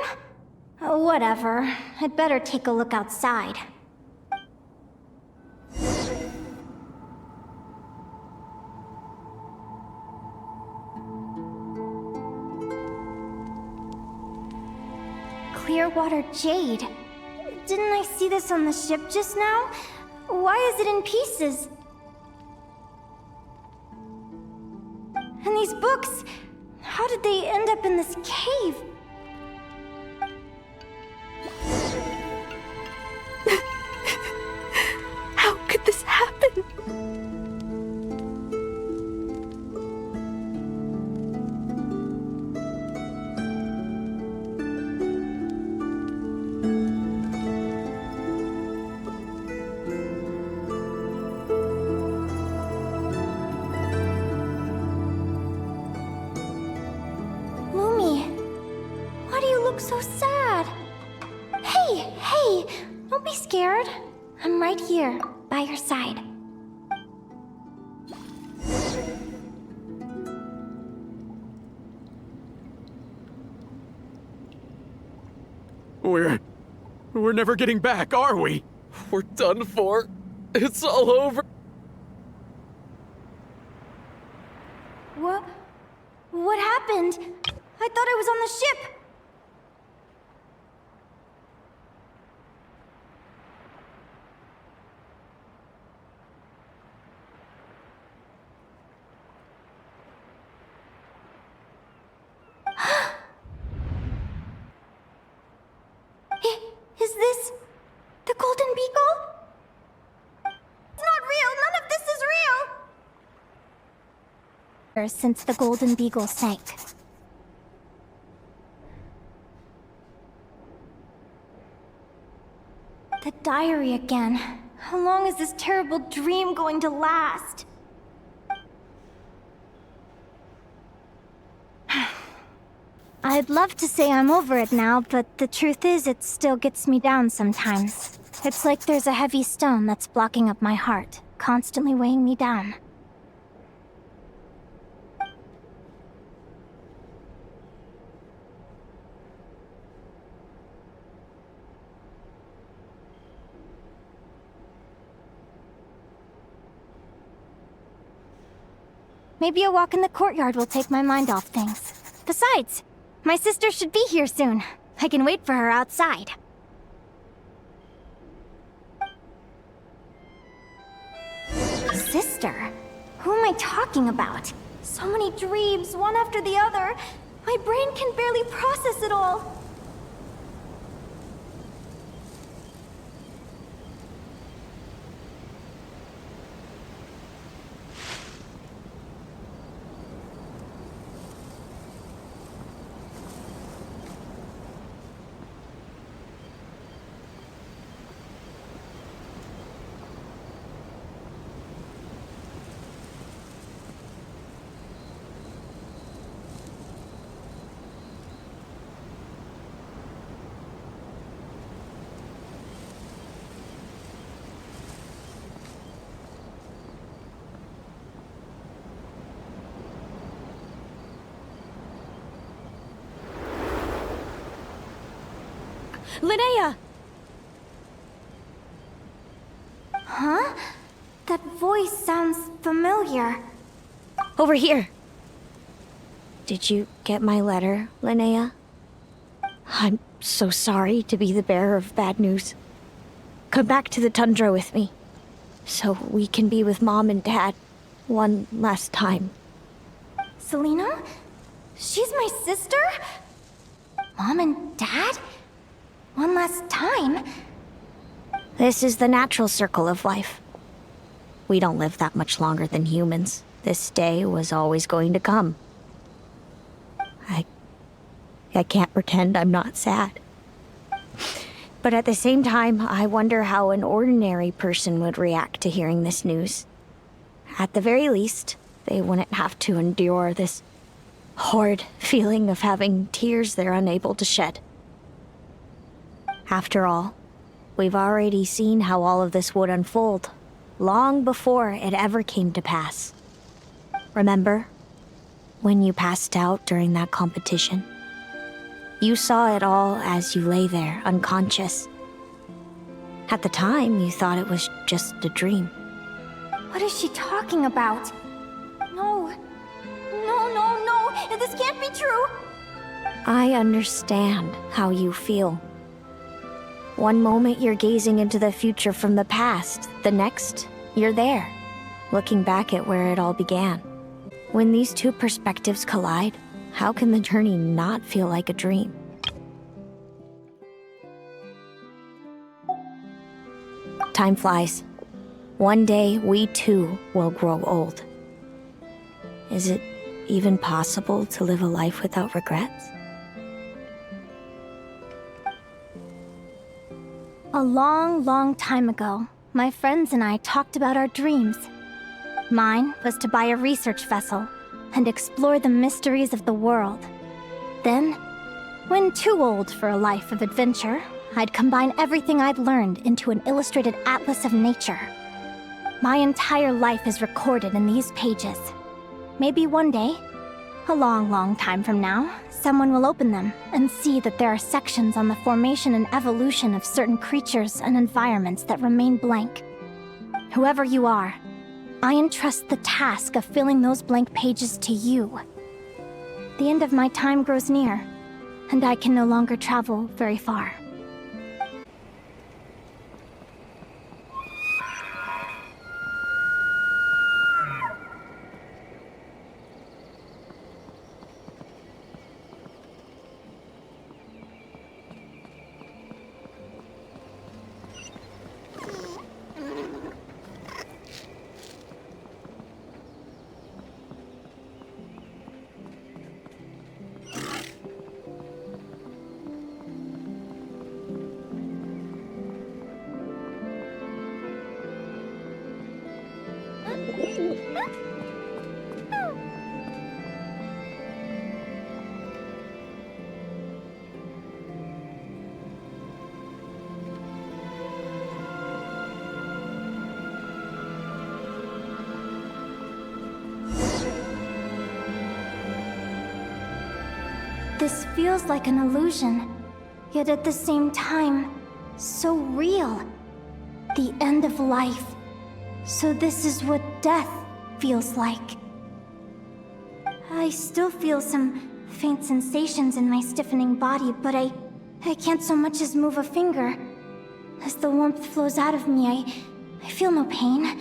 C: Whatever. I'd better take a look outside. Clearwater jade. Didn't I see this on the ship just now? Why is it in pieces? And these books, how did they end up in this cave?
E: How could this happen?
C: So sad. Hey, don't be scared. I'm right here, by your side.
P: We're never getting back, are we? We're done for. It's all over.
C: What happened? I thought I was on the ship. Is this the Golden Beagle? It's not real! None of this is real! Since the Golden Beagle sank. The diary again. How long is this terrible dream going to last? I'd love to say I'm over it now, but the truth is it still gets me down sometimes. It's like there's a heavy stone that's blocking up my heart, constantly weighing me down. Maybe a walk in the courtyard will take my mind off things. Besides, my sister should be here soon. I can wait for her outside. Sister? Who am I talking about? So many dreams, one after the other. My brain can barely process it all.
N: Linnea!
C: Huh? That voice sounds familiar.
J: Over here. Did you get my letter, Linnea? I'm so sorry to be the bearer of bad news. Come back to the tundra with me, so we can be with Mom and Dad one last time.
C: Selena? She's my sister? Mom and Dad? One last time?
J: This is the natural circle of life. We don't live that much longer than humans. This day was always going to come. I can't pretend I'm not sad. But at the same time, I wonder how an ordinary person would react to hearing this news. At the very least, they wouldn't have to endure this horrid feeling of having tears they're unable to shed. After all, we've already seen how all of this would unfold, long before it ever came to pass. Remember, when you passed out during that competition? You saw it all as you lay there, unconscious. At the time, you thought it was just a dream.
C: What is she talking about? No. No. This can't be true.
J: I understand how you feel. One moment you're gazing into the future from the past, the next, you're there, looking back at where it all began. When these two perspectives collide, how can the journey not feel like a dream? Time flies. One day, we too will grow old. Is it even possible to live a life without regrets?
C: A long time ago, my friends and I talked about our dreams. Mine was to buy a research vessel and explore the mysteries of the world. Then, when too old for a life of adventure, I'd combine everything I'd learned into an illustrated atlas of nature. My entire life is recorded in these pages. Maybe one day, a long time from now, someone will open them and see that there are sections on the formation and evolution of certain creatures and environments that remain blank. Whoever you are, I entrust the task of filling those blank pages to you. The end of my time grows near, and I can no longer travel very far. This feels like an illusion, yet at the same time, so real. The end of life. So this is what death feels like. I still feel some faint sensations in my stiffening body, but I can't so much as move a finger. As the warmth flows out of me, I feel no pain.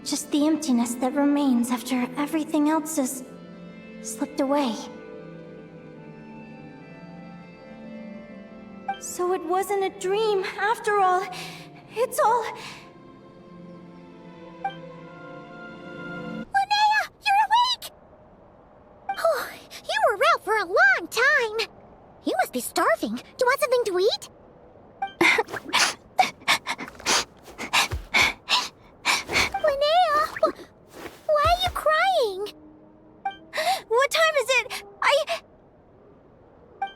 C: Just the emptiness that remains after everything else has slipped away. So it wasn't a dream, after all. It's all...
B: Linnea, you're awake! Oh, you were out for a long time. You must be starving. Do you want something to eat? Linnea, why are you crying?
C: What time is it?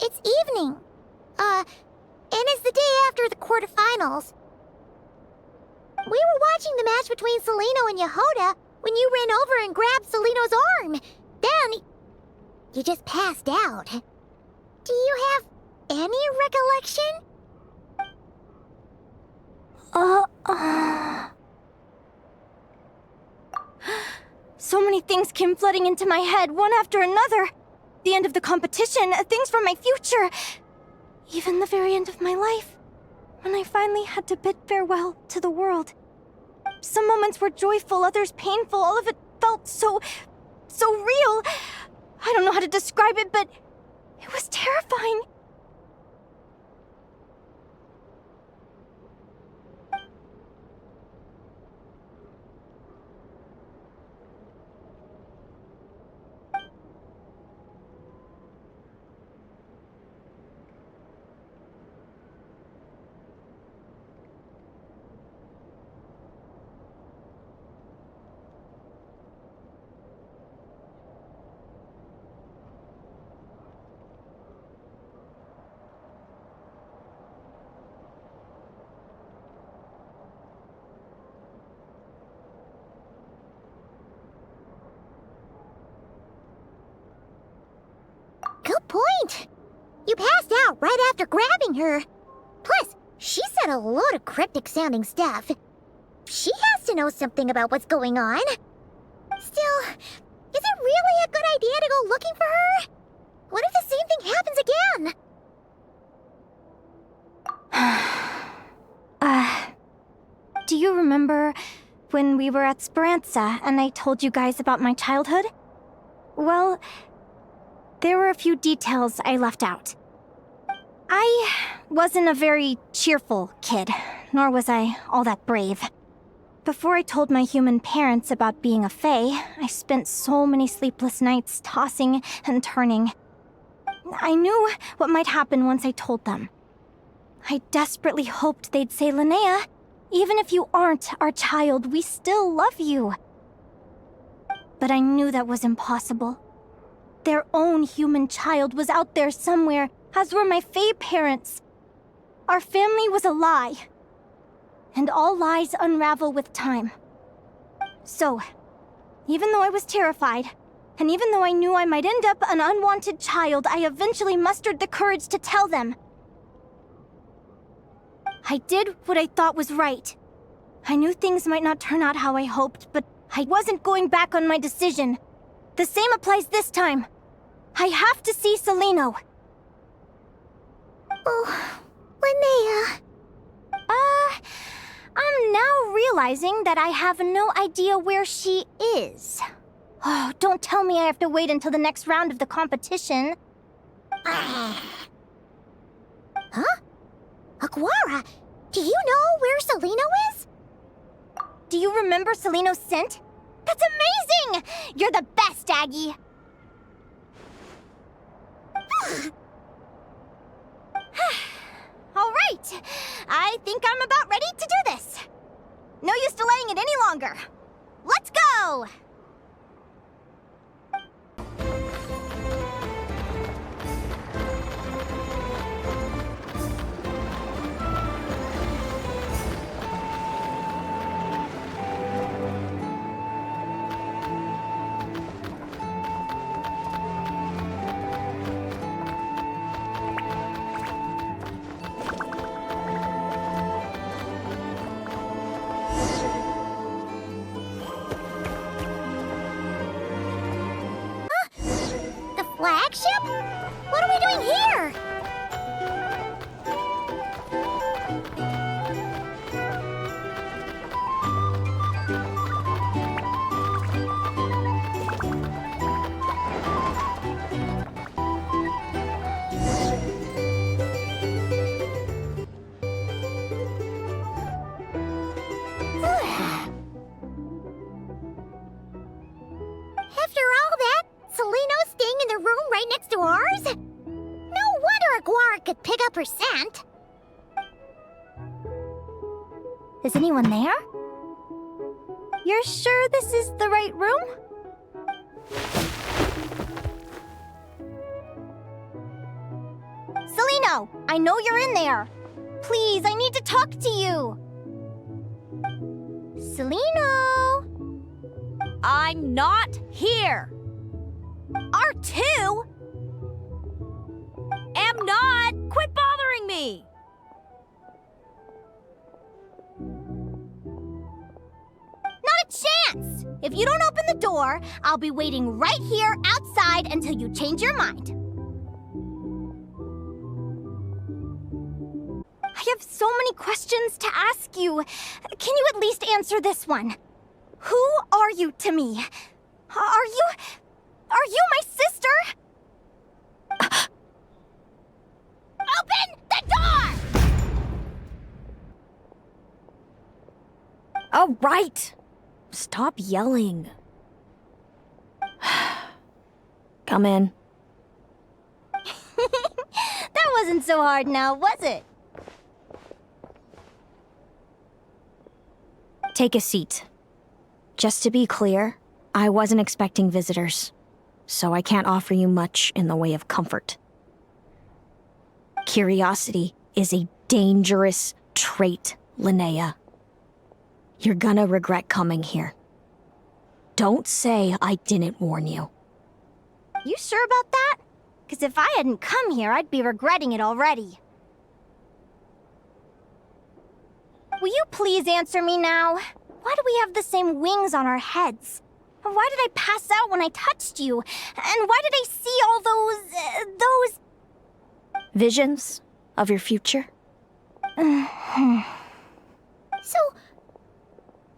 B: It's evening. And it's the day after the quarterfinals. We were watching the match between Seleno and Yehoda when you ran over and grabbed Seleno's arm. Then, you just passed out. Do you have any recollection?
C: So many things came flooding into my head, one after another. The end of the competition, things from my future. Even the very end of my life, when I finally had to bid farewell to the world. Some moments were joyful, others painful. All of it felt so real. I don't know how to describe it, but it was terrifying.
B: Good point. You passed out right after grabbing her. Plus, she said a load of cryptic-sounding stuff. She has to know something about what's going on. Still, is it really a good idea to go looking for her? What if the same thing happens again?
C: Do you remember when we were at Speranza and I told you guys about my childhood? Well, there were a few details I left out. I wasn't a very cheerful kid, nor was I all that brave. Before I told my human parents about being a fae, I spent so many sleepless nights tossing and turning. I knew what might happen once I told them. I desperately hoped they'd say, "Linnea, even if you aren't our child, we still love you." But I knew that was impossible. Their own human child was out there somewhere, as were my fae parents. Our family was a lie. And all lies unravel with time. So, even though I was terrified, and even though I knew I might end up an unwanted child, I eventually mustered the courage to tell them. I did what I thought was right. I knew things might not turn out how I hoped, but I wasn't going back on my decision. The same applies this time. I have to see Celino.
B: Oh, Linnea.
C: I'm now realizing that I have no idea where she is. Oh, don't tell me I have to wait until the next round of the competition.
B: Huh? Aguara, do you know where Celino is?
C: Do you remember Celino's scent? That's amazing! You're the best, Aggie! All right, I think I'm about ready to do this. No use delaying it any longer. Let's go!
B: Flagship? What are we doing here? After all that, Celino's staying in the room right next to ours? No wonder Aguara could pick up her scent.
C: Is anyone there? You're sure this is the right room? Celino, I know you're in there. Please, I need to talk to you. Celino?
N: I'm not here.
C: R2?
N: Am not. Quit bothering me.
C: If you don't open the door, I'll be waiting right here outside until you change your mind. I have so many questions to ask you. Can you at least answer this one? Who are you to me? Are you my sister? Open the door!
J: All right. Stop yelling. Come in.
C: That wasn't so hard now, was it?
J: Take a seat. Just to be clear, I wasn't expecting visitors, so I can't offer you much in the way of comfort. Curiosity is a dangerous trait, Linnea. You're gonna regret coming here. Don't say I didn't warn you.
C: You sure about that? Because if I hadn't come here, I'd be regretting it already. Will you please answer me now? Why do we have the same wings on our heads? Why did I pass out when I touched you? And why did I see all those...
J: Visions of your future?
B: So,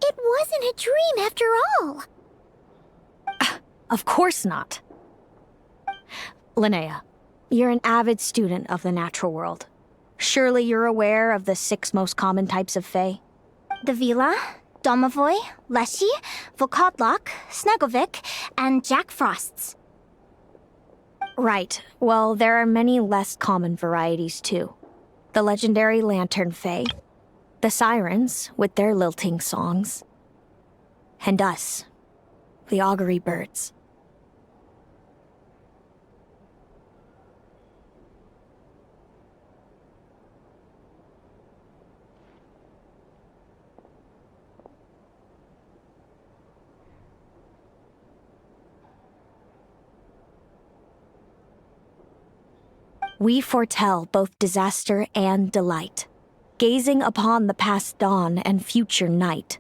B: it wasn't a dream after all.
J: Of course not. Linnea, you're an avid student of the natural world. Surely you're aware of the 6 most common types of Fae?
C: The Vila, Domovoy, Leshy, Volkodlok, Snegovic, and Jack Frosts.
J: Right. Well, there are many less common varieties, too. The legendary Lantern Fae, the Sirens, with their lilting songs, and us, the Augury Birds. We foretell both disaster and delight, gazing upon the past dawn and future night.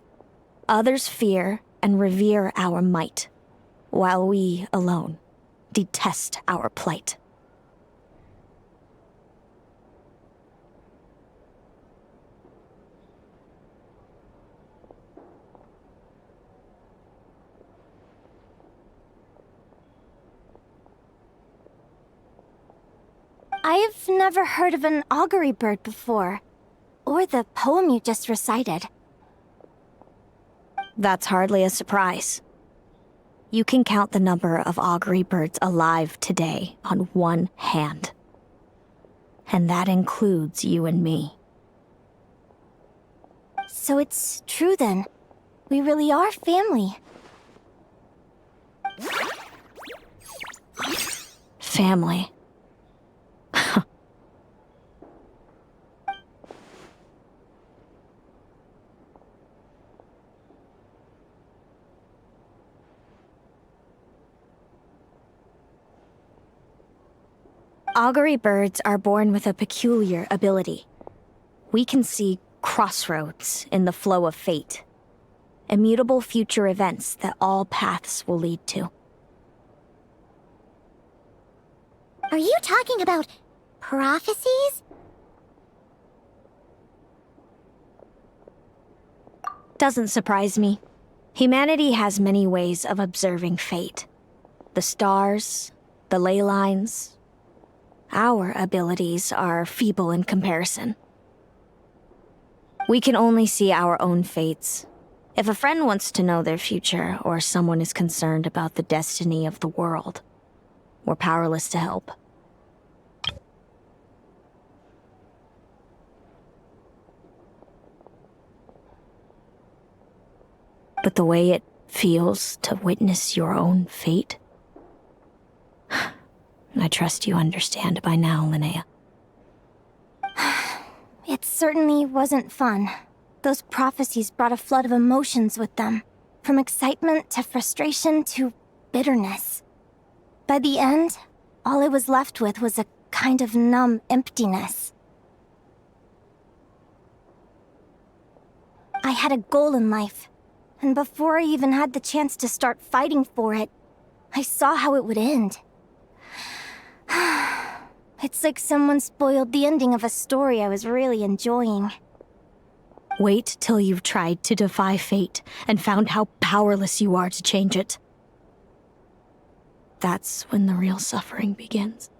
J: Others fear and revere our might, while we alone detest our plight.
C: I've never heard of an augury bird before, or the poem you just recited.
J: That's hardly a surprise. You can count the number of augury birds alive today on one hand. And that includes you and me.
C: So it's true then. We really are family.
J: Family. Augury birds are born with a peculiar ability. We can see crossroads in the flow of fate, immutable future events that all paths will lead to.
B: Are you talking about prophecies?
J: Doesn't surprise me. Humanity has many ways of observing fate. The stars, the ley lines. Our abilities are feeble in comparison. We can only see our own fates. If a friend wants to know their future, or someone is concerned about the destiny of the world, we're powerless to help. But the way it feels to witness your own fate, I trust you understand by now, Linnea.
C: It certainly wasn't fun. Those prophecies brought a flood of emotions with them. From excitement to frustration to bitterness. By the end, all I was left with was a kind of numb emptiness. I had a goal in life. And before I even had the chance to start fighting for it, I saw how it would end. It's like someone spoiled the ending of a story I was really enjoying.
J: Wait till you've tried to defy fate and found how powerless you are to change it. That's when the real suffering begins.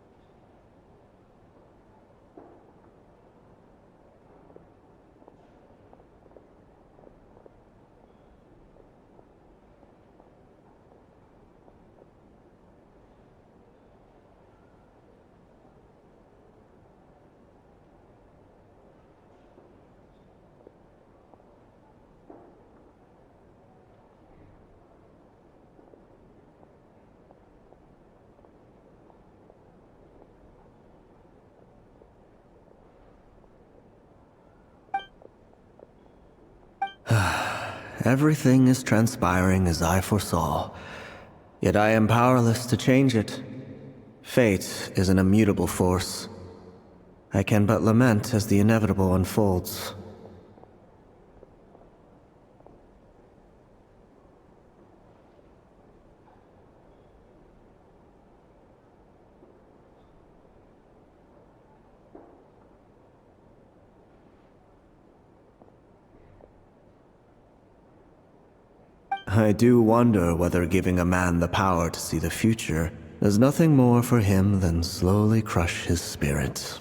Q: Everything is transpiring as I foresaw, yet I am powerless to change it. Fate is an immutable force. I can but lament as the inevitable unfolds. I do wonder whether giving a man the power to see the future does nothing more for him than slowly crush his spirit.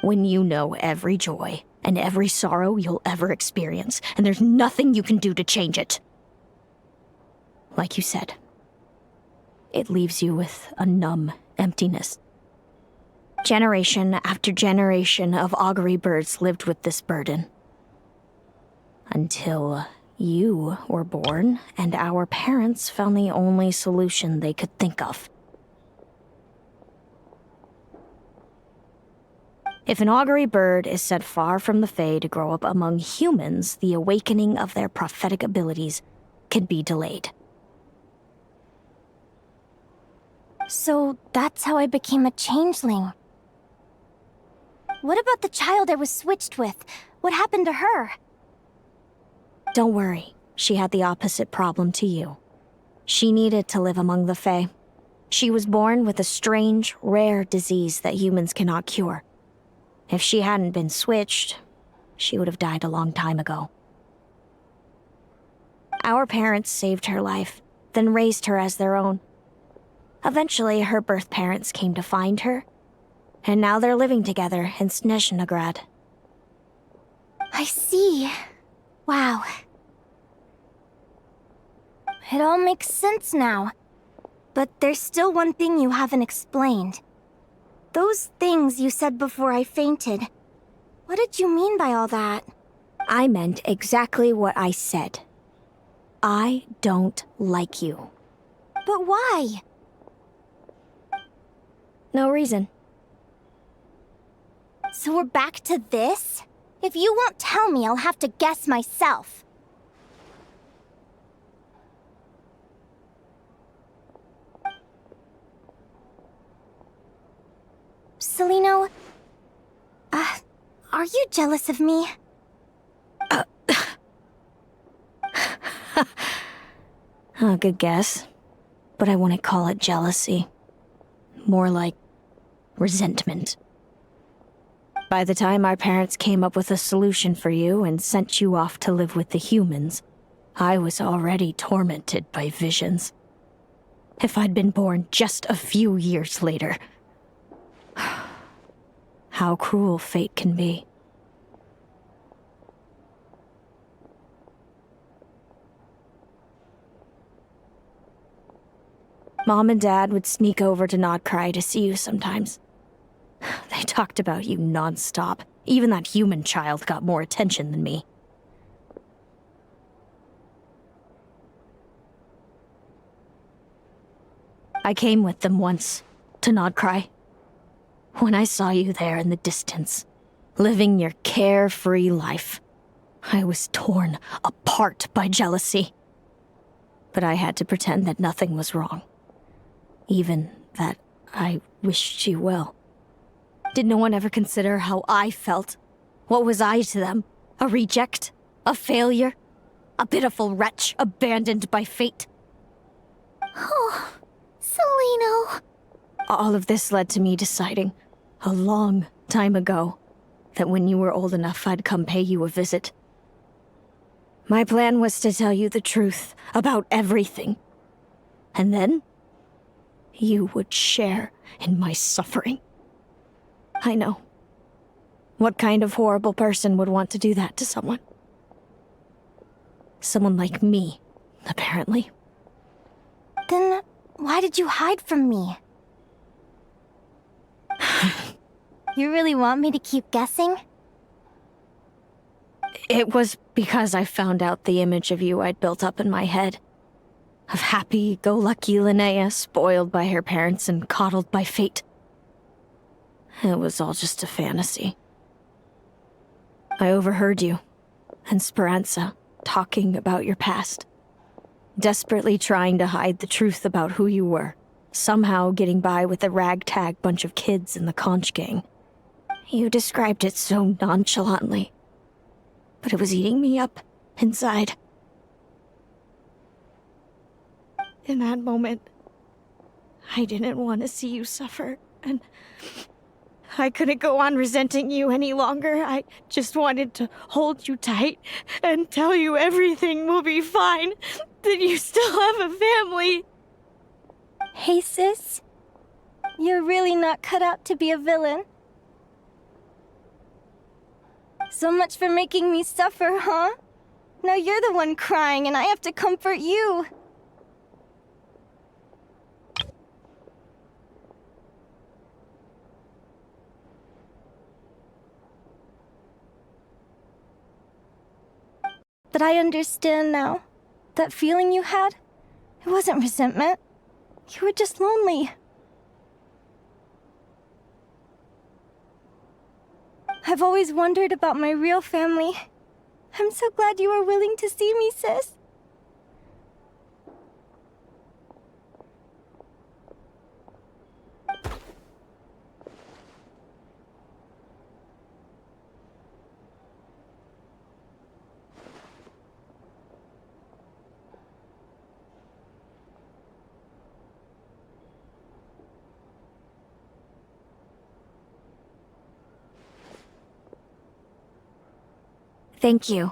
J: When you know every joy and every sorrow you'll ever experience, and there's nothing you can do to change it. Like you said, it leaves you with a numb emptiness. Generation after generation of augury birds lived with this burden. Until you were born, and our parents found the only solution they could think of. If an augury bird is set far from the Fae to grow up among humans, the awakening of their prophetic abilities can be delayed.
C: So that's how I became a changeling. What about the child I was switched with? What happened to her?
J: Don't worry, she had the opposite problem to you. She needed to live among the Fae. She was born with a strange, rare disease that humans cannot cure. If she hadn't been switched, she would have died a long time ago. Our parents saved her life, then raised her as their own. Eventually, her birth parents came to find her, and now they're living together in Snezhnegrad.
C: I see. Wow. It all makes sense now. But there's still one thing you haven't explained. Those things you said before I fainted. What did you mean by all that?
J: I meant exactly what I said. I don't like you.
C: But why?
J: No reason.
C: So we're back to this? If you won't tell me, I'll have to guess myself. Celino, are you jealous of me?
J: Good guess. But I wouldn't call it jealousy. More like resentment. By the time our parents came up with a solution for you and sent you off to live with the humans, I was already tormented by visions. If I'd been born just a few years later... How cruel fate can be. Mom and Dad would sneak over to Nodcry to see you sometimes. They talked about you nonstop. Even that human child got more attention than me. I came with them once, to Nodcry. When I saw you there in the distance, living your carefree life, I was torn apart by jealousy. But I had to pretend that nothing was wrong. Even that I wished you well. Did no one ever consider how I felt? What was I to them? A reject? A failure? A pitiful wretch abandoned by fate?
B: Oh, Celino.
J: All of this led to me deciding, a long time ago, that when you were old enough, I'd come pay you a visit. My plan was to tell you the truth about everything. And then, you would share in my suffering. I know. What kind of horrible person would want to do that to someone? Someone like me, apparently.
C: Then, why did you hide from me? You really want me to keep guessing?
J: It was because I found out the image of you I'd built up in my head. Of happy-go-lucky Linnea, spoiled by her parents and coddled by fate. It was all just a fantasy. I overheard you and Speranza talking about your past. Desperately trying to hide the truth about who you were. Somehow getting by with a ragtag bunch of kids in the conch gang. You described it so nonchalantly. But it was eating me up inside. In that moment, I didn't want to see you suffer, and I couldn't go on resenting you any longer. I just wanted to hold you tight and tell you everything will be fine, that you still have a family.
C: Hey, sis. You're really not cut out to be a villain. So much for making me suffer, huh? Now you're the one crying and I have to comfort you. But I understand now. That feeling you had, it wasn't resentment. You were just lonely. I've always wondered about my real family. I'm so glad you were willing to see me, sis.
J: Thank you.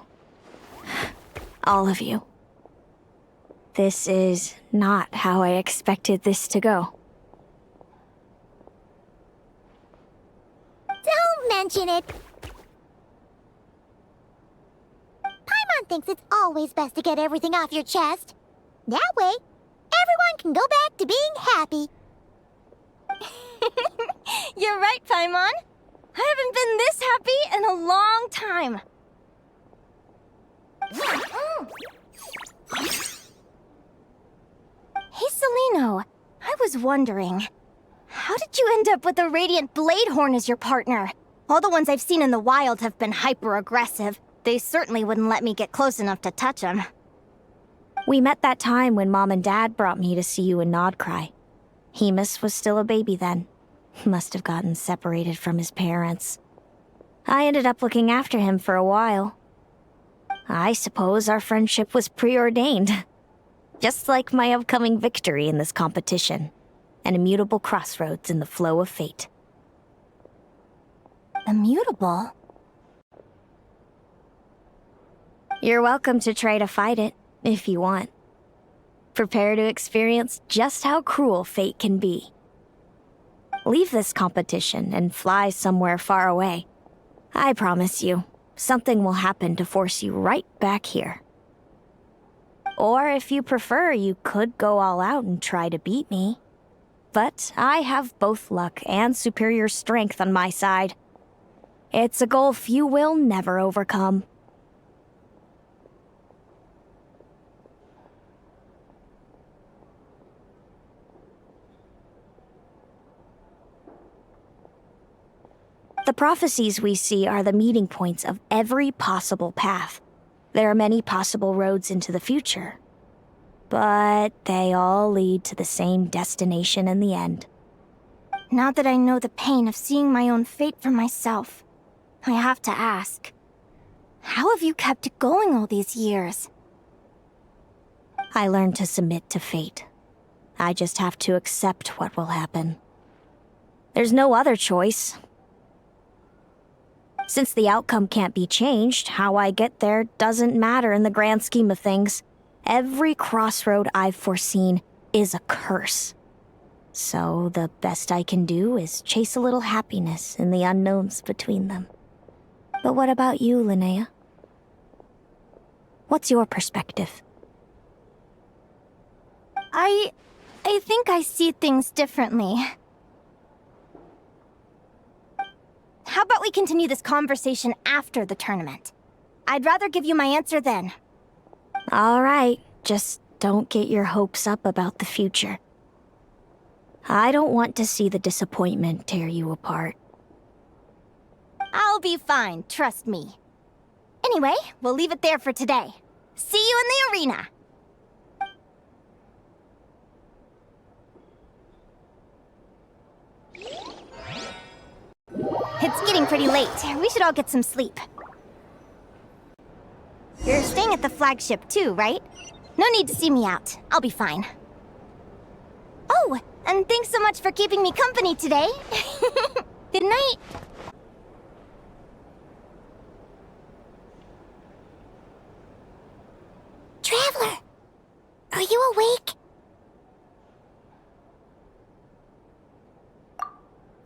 J: All of you. This is not how I expected this to go.
B: Don't mention it. Paimon thinks it's always best to get everything off your chest. That way, everyone can go back to being happy.
C: You're right, Paimon. I haven't been this happy in a long time. Hey, Celino. I was wondering, how did you end up with a Radiant Bladehorn as your partner? All the ones I've seen in the wild have been hyper-aggressive. They certainly wouldn't let me get close enough to touch them.
J: We met that time when Mom and Dad brought me to see you in Nodcry. Hemus was still a baby then. Must have gotten separated from his parents. I ended up looking after him for a while. I suppose our friendship was preordained. Just like my upcoming victory in this competition. An immutable crossroads in the flow of fate.
C: Immutable?
J: You're welcome to try to fight it, if you want. Prepare to experience just how cruel fate can be. Leave this competition and fly somewhere far away. I promise you, something will happen to force you right back here. Or if you prefer, you could go all out and try to beat me. but I have both luck and superior strength on my side. It's a goal few will never overcome. The prophecies we see are the meeting points of every possible path. There are many possible roads into the future, but they all lead to the same destination in the end.
C: Now that I know the pain of seeing my own fate for myself, I have to ask, how have you kept it going all these years?
J: I learned to submit to fate. I just have to accept what will happen. There's no other choice. Since the outcome can't be changed, how I get there doesn't matter in the grand scheme of things. Every crossroad I've foreseen is a curse. So the best I can do is chase a little happiness in the unknowns between them. But what about you, Linnea? What's your perspective?
C: I think I see things differently. How about we continue this conversation after the tournament? I'd rather give you my answer then.
J: All right, just don't get your hopes up about the future. I don't want to see the disappointment tear you apart.
C: I'll be fine, trust me. Anyway, we'll leave it there for today. See you in the arena! It's getting pretty late. We should all get some sleep. You're staying at the flagship too, right? No need to see me out. I'll be fine. Oh, and thanks so much for keeping me company today. Good night.
B: Traveler, are you awake?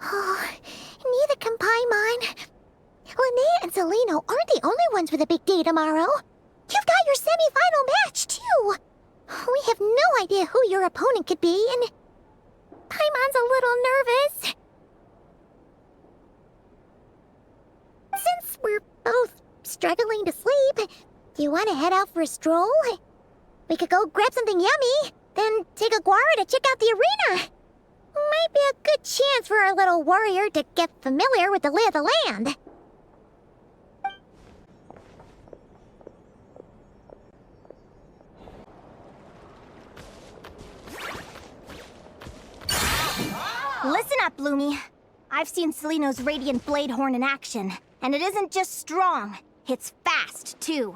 B: Oh, neither can Paimon. Linnea and Celino aren't the only ones with a big day tomorrow. You've got your semi-final match, too. We have no idea who your opponent could be, and Paimon's a little nervous. Since we're both struggling to sleep, do you want to head out for a stroll? We could go grab something yummy, then take a guara to check out the arena. Might be a good chance for our little warrior to get familiar with the lay of the land.
C: Listen up, Bloomy. I've seen Celino's Radiant Blade Horn in action, and it isn't just strong, it's fast, too.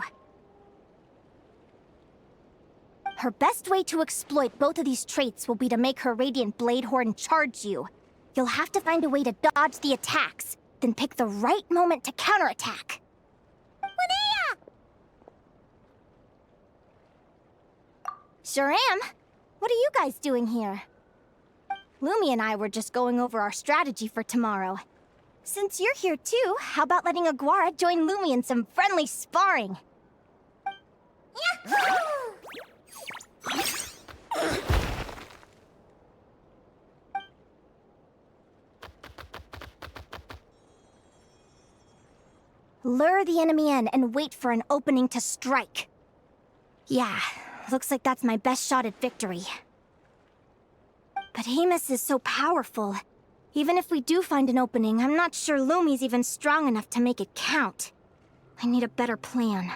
C: Her best way to exploit both of these traits will be to make her Radiant Blade Horn charge you. You'll have to find a way to dodge the attacks, then pick the right moment to counterattack.
B: Linnea!
C: Sure am. What are you guys doing here? Lumi and I were just going over our strategy for tomorrow. Since you're here too, how about letting Aguara join Lumi in some friendly sparring?
B: Yahoo!
C: Lure the enemy in and wait for an opening to strike. Yeah, looks like that's my best shot at victory. But Hemus is so powerful. Even if we do find an opening, I'm not sure Lumi's even strong enough to make it count. I need a better plan.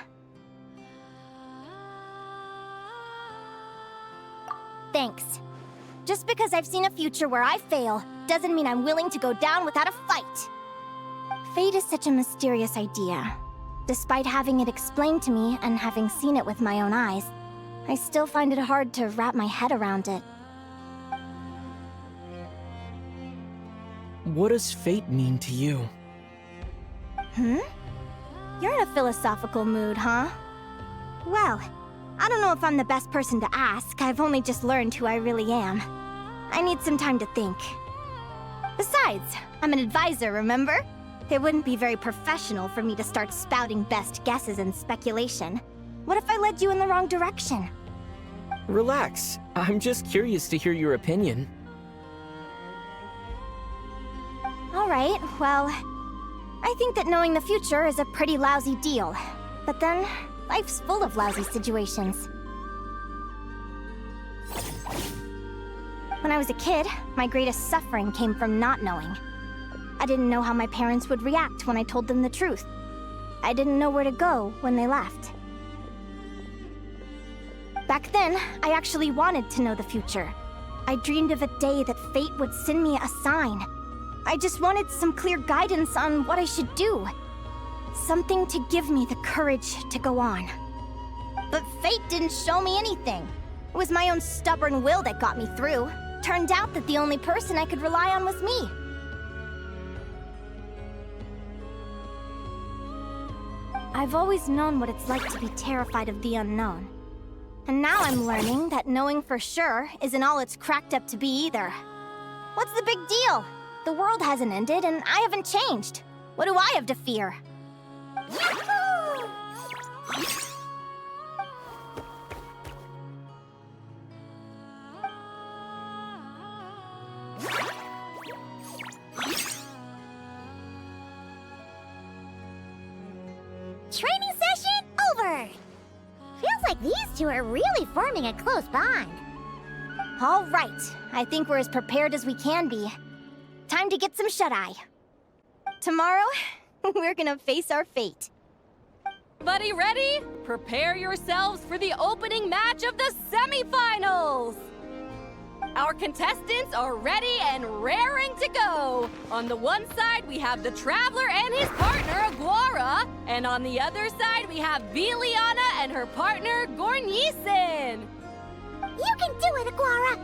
C: Thanks. Just because I've seen a future where I fail, doesn't mean I'm willing to go down without a fight. Fate is such a mysterious idea. Despite having it explained to me and having seen it with my own eyes, I still find it hard to wrap my head around it.
L: What does fate mean to you?
C: You're in a philosophical mood, huh? Well, I don't know if I'm the best person to ask. I've only just learned who I really am. I need some time to think. Besides, I'm an advisor, remember? It wouldn't be very professional for me to start spouting best guesses and speculation. What if I led you in the wrong direction?
L: Relax. I'm just curious to hear your opinion.
C: All right, well, I think that knowing the future is a pretty lousy deal. But then, life's full of lousy situations. When I was a kid, my greatest suffering came from not knowing. I didn't know how my parents would react when I told them the truth. I didn't know where to go when they left. Back then, I actually wanted to know the future. I dreamed of a day that fate would send me a sign. I just wanted some clear guidance on what I should do. Something to give me the courage to go on. But fate didn't show me anything. It was my own stubborn will that got me through. Turned out that the only person I could rely on was me. I've always known what it's like to be terrified of the unknown. And now I'm learning that knowing for sure isn't all it's cracked up to be either. What's the big deal? The world hasn't ended and I haven't changed. What do I have to fear?
B: Training session over! Feels like these two are really forming a close bond.
C: All right, I think we're as prepared as we can be. Time to get some shut-eye. Tomorrow, we're gonna face our fate.
N: Everybody ready? Prepare yourselves for the opening match of the semifinals! Our contestants are ready and raring to go. On the one side, we have the Traveler and his partner, Aguara. And on the other side, we have Viliana and her partner, Gornisen.
B: You can do it, Aguara!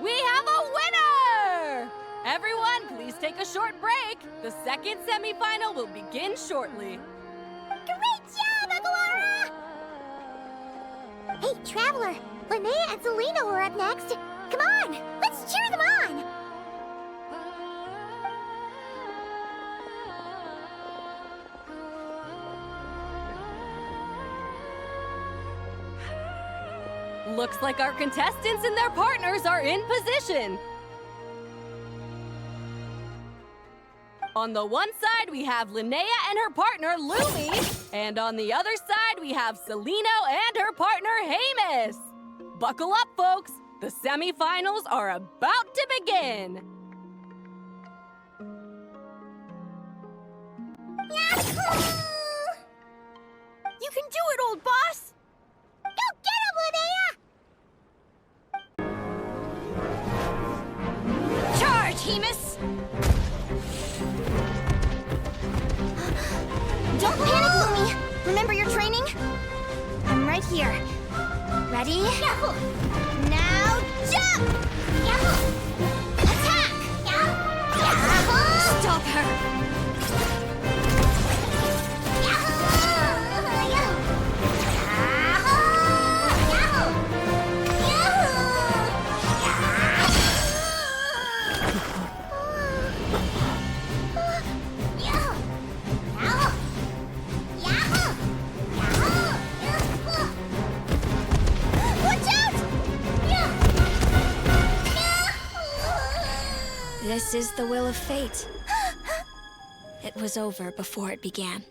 N: We have a winner! Everyone, please take a short break. The second semifinal will begin shortly.
B: Great job, Aguara! Hey, Traveler, Linnea and Selena are up next. Come on, let's cheer them on!
N: Looks like our contestants and their partners are in position. On the one side, we have Linnea and her partner, Lumi. And on the other side, we have Celino and her partner, Hamus. Buckle up, folks. The semifinals are about to begin.
B: Yahoo!
K: You can do it, old boss!
B: Go get him, Linnea!
C: Charge, Hamus! Don't panic, Lumi! Remember your training? I'm right here. Ready?
B: Yahoo!
C: Now jump!
B: Yahoo!
C: Attack!
B: Yahoo!
C: Stop her!
J: This is the will of fate. It was over before it began.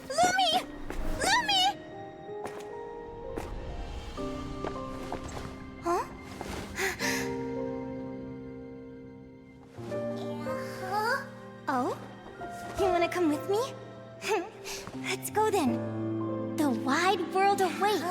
C: Lumi! Lumi! Huh? Oh? You wanna come with me? Let's go then. The wide world awaits.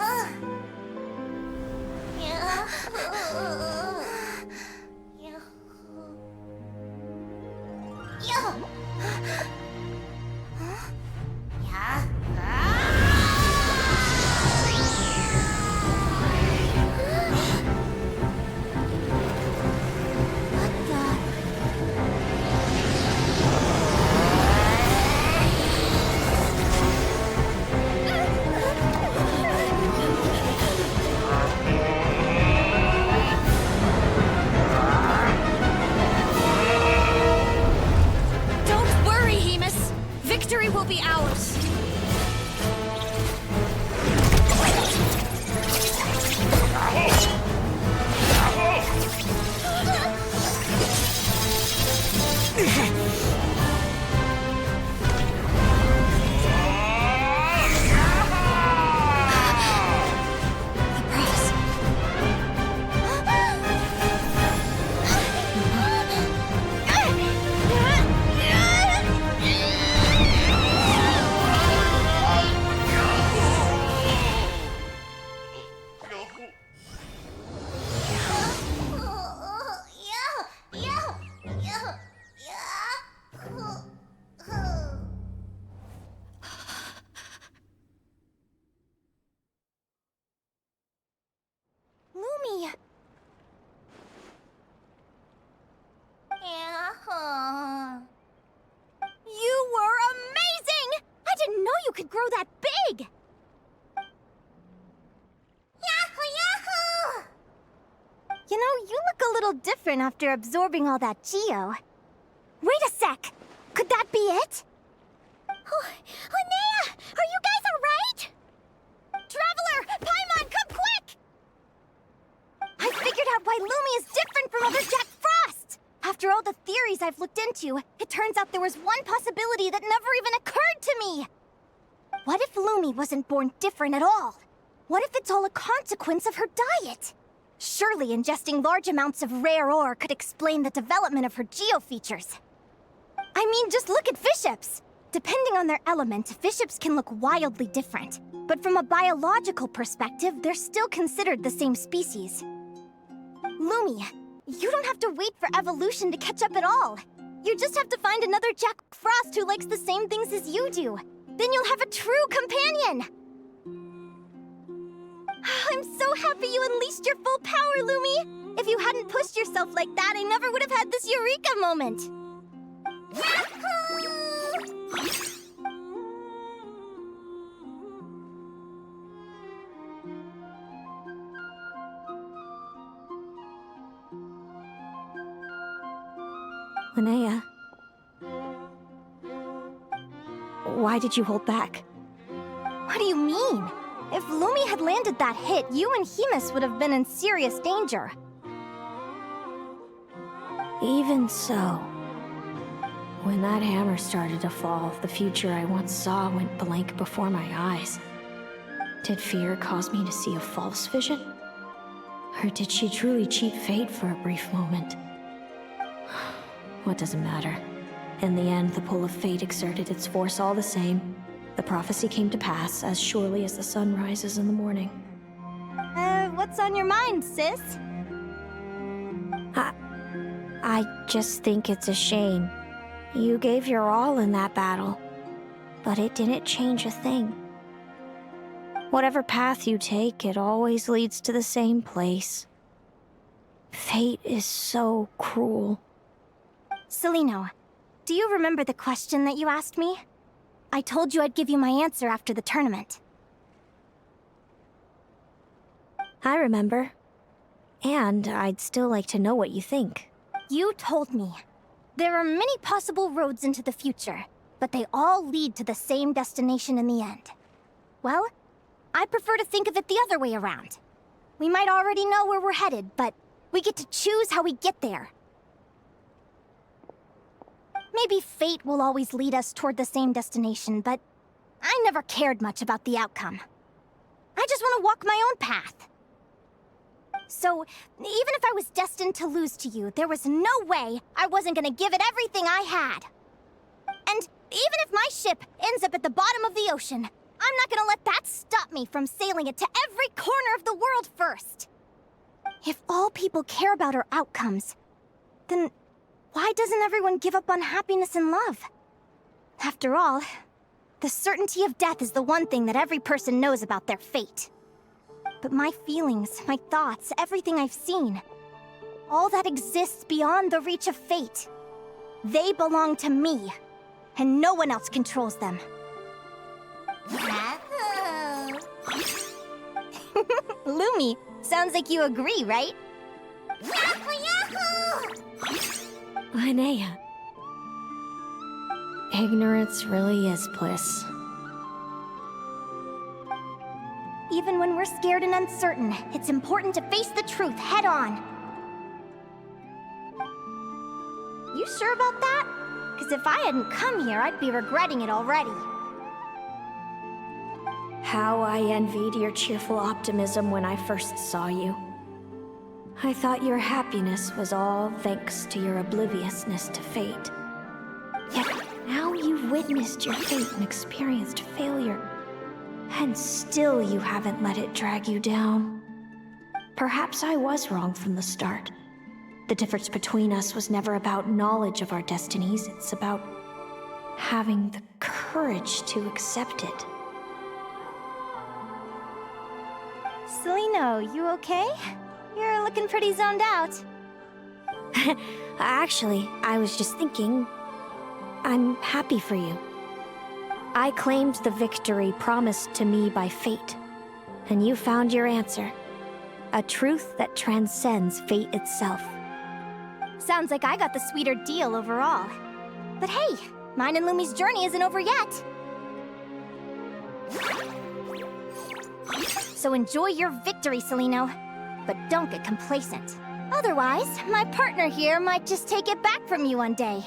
C: Lumi! You were amazing! I didn't know you could grow that big! Yahoo! Yahoo! You know, you look a little different after absorbing all that Geo. Wait a sec! Could that be it? Linnea! Are you guys alright? Traveler! Paimon, come quick! I figured out why Lumi is different from other Jack Frosts! After all the theories I've looked into, it turns out there was one possibility that never even occurred to me! What if Lumi wasn't born different at all? What if it's all a consequence of her diet? Surely ingesting large amounts of rare ore could explain the development of her geofeatures. I mean, just look at fiships! Depending on their element, fiships can look wildly different. But from a biological perspective, they're still considered the same species. Lumi, you don't have to wait for evolution to catch up at all. You just have to find another Jack Frost who likes the same things as you do. Then you'll have a true companion! I'm so happy you unleashed your full power, Lumi! If you hadn't pushed yourself like that, I never would have had this eureka moment! Yahoo! Linnea, why did you hold back? What do you mean? If Lumi had landed that hit, you and Hemus would have been in serious danger. Even so, when that hammer started to fall, the future I once saw went blank before my eyes. Did fear cause me to see a false vision? Or did she truly cheat fate for a brief moment? What does it matter? In the end, the pull of fate exerted its force all the same. The prophecy came to pass as surely as the sun rises in the morning. What's on your mind, sis? I just think it's a shame. You gave your all in that battle, but it didn't change a thing. Whatever path you take, it always leads to the same place. Fate is so cruel. Celino, do you remember the question that you asked me? I told you I'd give you my answer after the tournament. I remember. And I'd still like to know what you think. You told me. There are many possible roads into the future, but they all lead to the same destination in the end. Well, I prefer to think of it the other way around. We might already know where we're headed, but we get to choose how we get there. Maybe fate will always lead us toward the same destination, but I never cared much about the outcome. I just want to walk my own path. So, even if I was destined to lose to you, there was no way I wasn't gonna give it everything I had. And even if my ship ends up at the bottom of the ocean, I'm not gonna let that stop me from sailing it to every corner of the world first. If all people care about are outcomes, then why doesn't everyone give up on happiness and love? After all, the certainty of death is the one thing that every person knows about their fate. But my feelings, my thoughts, everything I've seen, all that exists beyond the reach of fate, they belong to me, and no one else controls them. Lumi, sounds like you agree, right? Yahoo! Yahoo! Linnea. Ignorance really is bliss. Even when we're scared and uncertain, it's important to face the truth head on. You sure about that? Because if I hadn't come here, I'd be regretting it already. How I envied your cheerful optimism when I first saw you. I thought your happiness was all thanks to your obliviousness to fate. Yet now you've witnessed your fate and experienced failure. And still you haven't let it drag you down. Perhaps I was wrong from the start. The difference between us was never about knowledge of our destinies, it's about having the courage to accept it. Celino, you okay? You're looking pretty zoned out.
J: Actually, I was just thinking, I'm happy for you. I claimed the victory promised to me by fate, and you found your answer. A truth that transcends fate itself.
C: Sounds like I got the sweeter deal overall. But hey, mine and Lumi's journey isn't over yet. So enjoy your victory, Celino. But don't get complacent. Otherwise, my partner here might just take it back from you one day.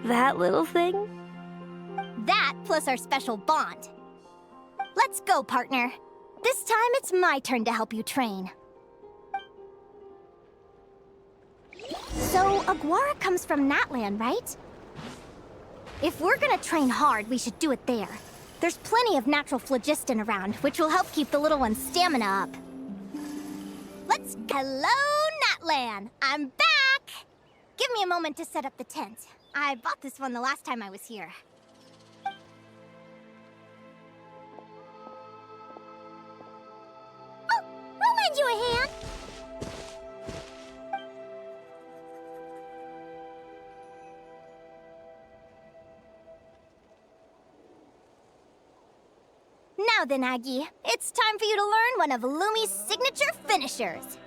J: That little thing?
C: That plus our special bond. Let's go, partner. This time it's my turn to help you train. So, Aguara comes from Natland, right? If we're gonna train hard, we should do it there. There's plenty of natural phlogiston around, which will help keep the little one's stamina up. Hello, Natland! I'm back! Give me a moment to set up the tent. I bought this one the last time I was here.
B: Oh, I'll lend you a hand.
C: Now then, Aggie, it's time for you to learn one of Lumi's signature finishers.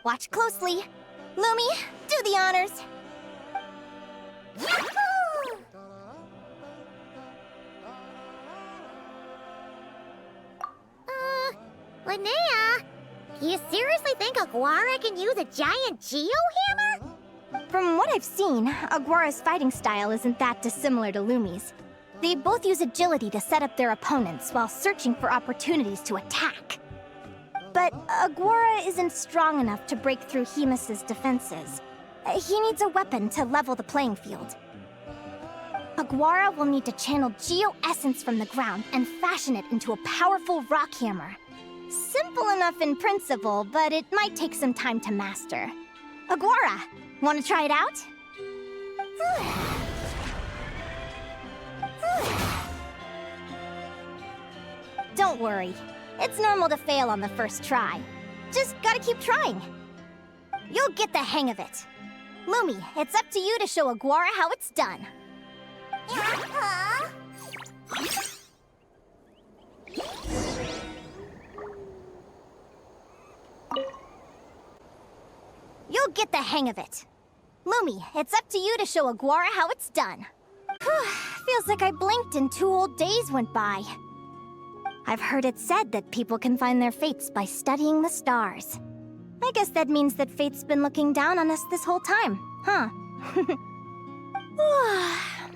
C: Watch closely. Lumi, do the honors.
B: Linnea, you seriously think Aguara can use a giant geohammer?
C: From what I've seen, Aguara's fighting style isn't that dissimilar to Lumi's. They both use agility to set up their opponents while searching for opportunities to attack. But Aguara isn't strong enough to break through Hemus's defenses. He needs a weapon to level the playing field. Aguara will need to channel geo-essence from the ground and fashion it into a powerful rock hammer. Simple enough in principle, but it might take some time to master. Aguara, want to try it out? Don't worry. It's normal to fail on the first try. Just gotta keep trying. You'll get the hang of it. Lumi, it's up to you to show Aguara how it's done. You'll get the hang of it. Lumi, it's up to you to show Aguara how it's done. Feels like I blinked and 2 whole days went by. I've heard it said that people can find their fates by studying the stars. I guess that means that fate's been looking down on us this whole time, huh?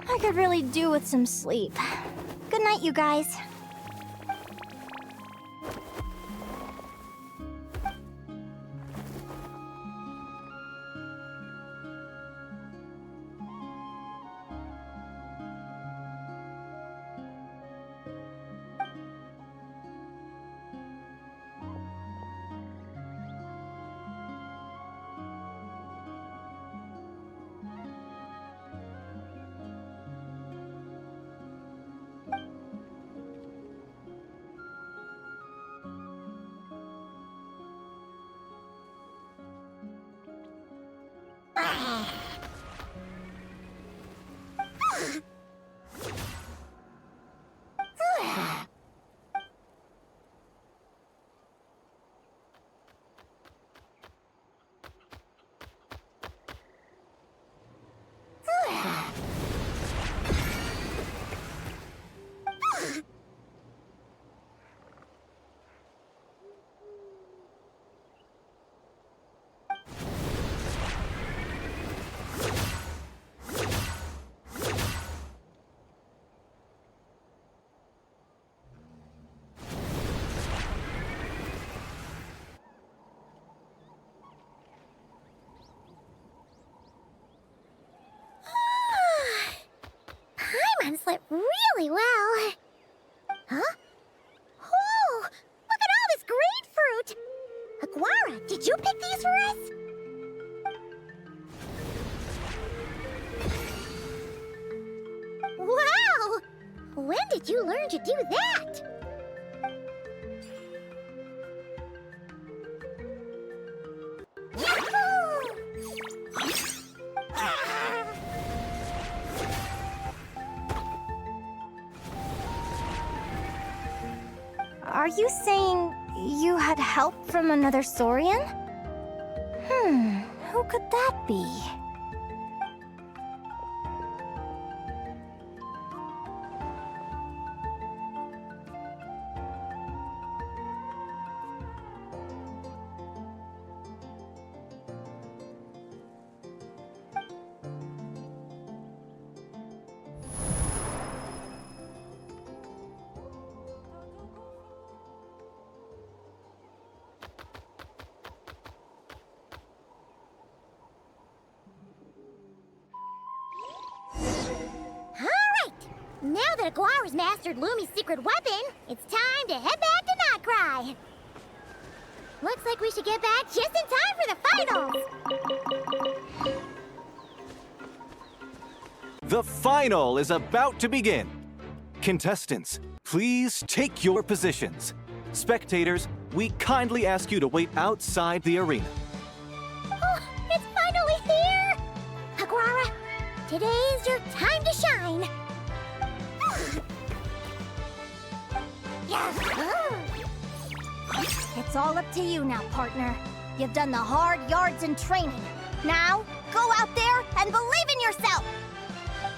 C: I could really do with some sleep. Good night, you guys.
B: Paimon slept really well. Huh? Oh, look at all this grapefruit! Aguara, did you pick these for us? When did you learn to do that?
C: Are you saying you had help from another Saurian? Who could that be?
B: Now that Aguara's mastered Lumi's secret weapon, it's time to head back to Notcry. Looks like we should get back just in time for the finals.
D: The final is about to begin. Contestants, please take your positions. Spectators, we kindly ask you to wait outside the arena.
B: Oh, it's finally here! Aguara, today is your time to shine.
C: It's all up to you now, partner. You've done the hard yards in training. Now, go out there and believe in yourself!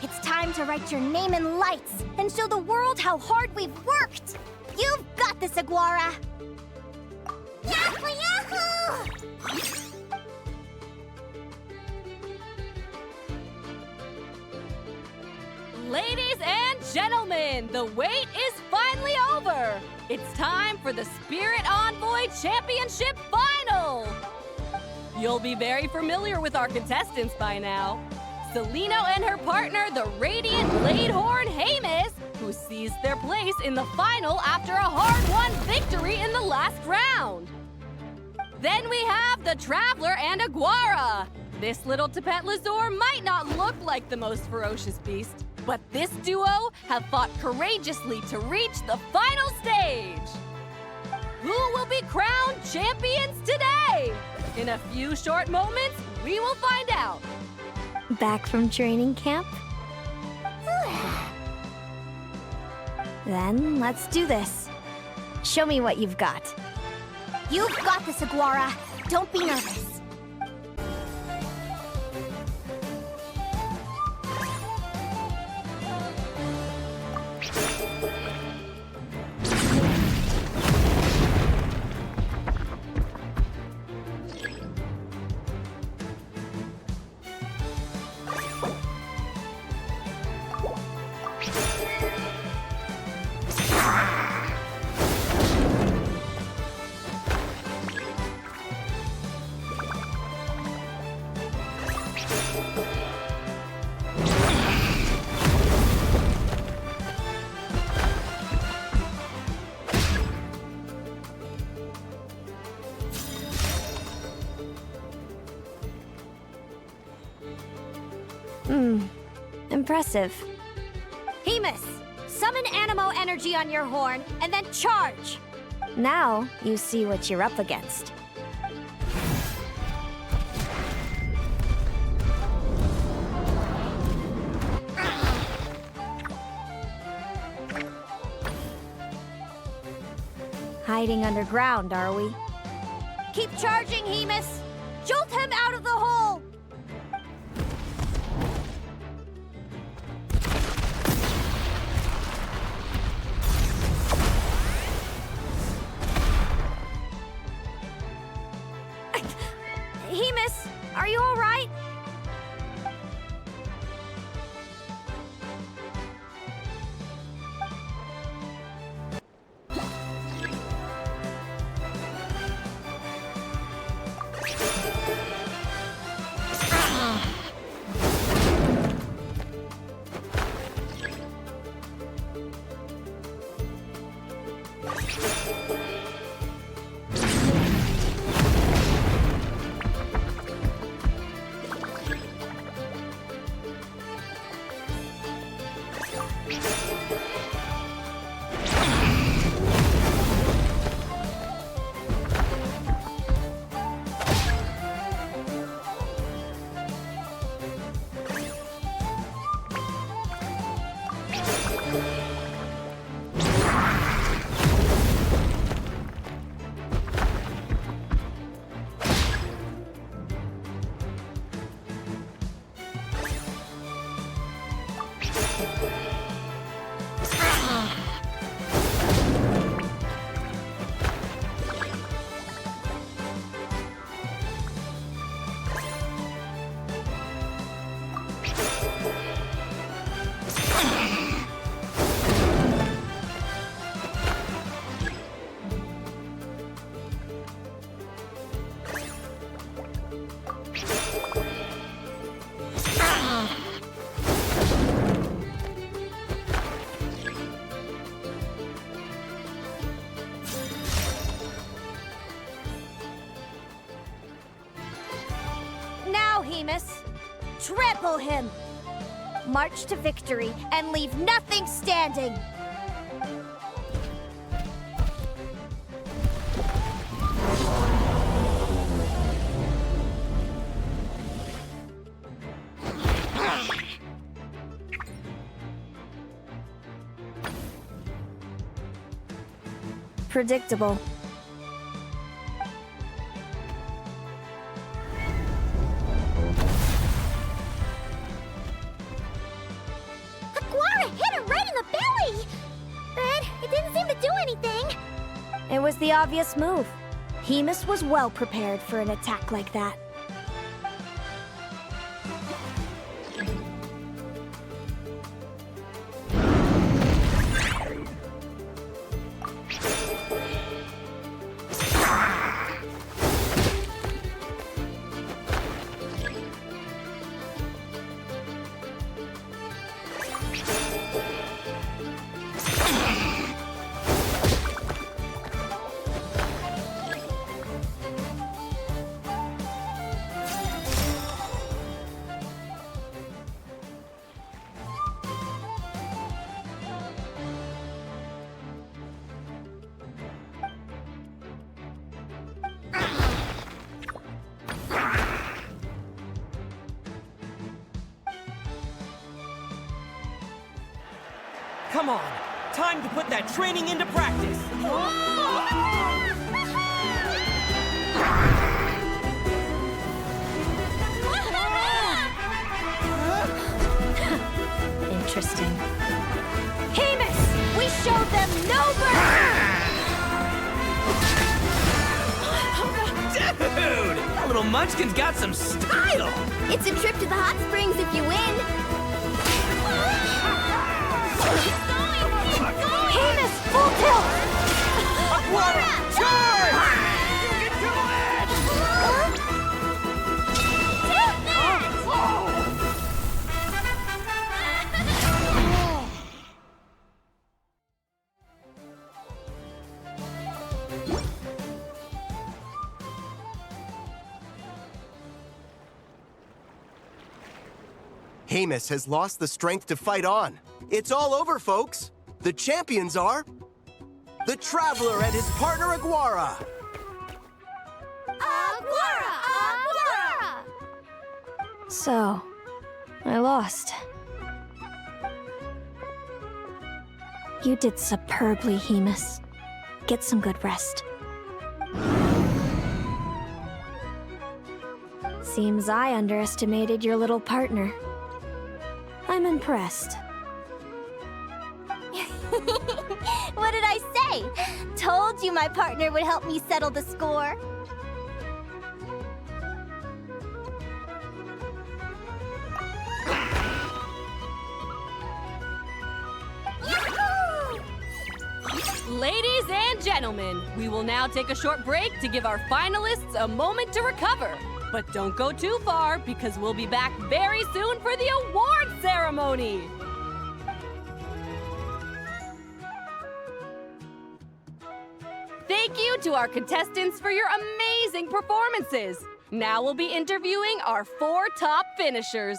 C: It's time to write your name in lights and show the world how hard we've worked! You've got this, Aguara!
B: Yahoo! Yahoo!
N: Ladies and gentlemen, the wait is finally over! It's time for the Spirit Envoy Championship Final! You'll be very familiar with our contestants by now. Celino and her partner, the Radiant Bladehorn Hamus, who seized their place in the final after a hard-won victory in the last round. Then we have the Traveler and Aguara. This little Tapet Lazur might not look like the most ferocious beast, but this duo have fought courageously to reach the final stage. Who will be crowned champions today? In a few short moments, we will find out.
J: Back from training camp? Then let's do this. Show me what you've got.
C: You've got this, Aguara. Don't be nervous.
J: Impressive.
C: Hamus, summon Animo energy on your horn, and then charge!
J: Now you see what you're up against. Hiding underground, are we?
C: Keep charging, Hamus! Jolt him out of the hole! Hamus, are you all right? Now, Hemus, trample him! March to victory and leave nothing standing! Predictable.
B: Aguara hit her right in the belly! But it didn't seem to do anything.
C: It was the obvious move. Hemus was well prepared for an attack like that.
R: Come on! Time to put that training into practice!
C: Interesting. Hemus! We showed them no mercy!
G: Dude! That little munchkin's got some style!
F: It's a trip to the hot springs if you win.
C: Hemus, full tilt!
R: Aguara, charge! Get to it!
I: Hemus has lost the strength to fight on. It's all over, folks. The champions are the Traveler and his partner Aguara.
B: Aguara!
C: So, I lost. You did superbly, Hemus. Get some good rest. Seems I underestimated your little partner. I'm impressed.
B: What did I say? Told you my partner would help me settle the score.
N: Ladies and gentlemen, we will now take a short break to give our finalists a moment to recover. But don't go too far, because we'll be back very soon for the award ceremony! Thank you to our contestants for your amazing performances! Now we'll be interviewing our 4 top finishers.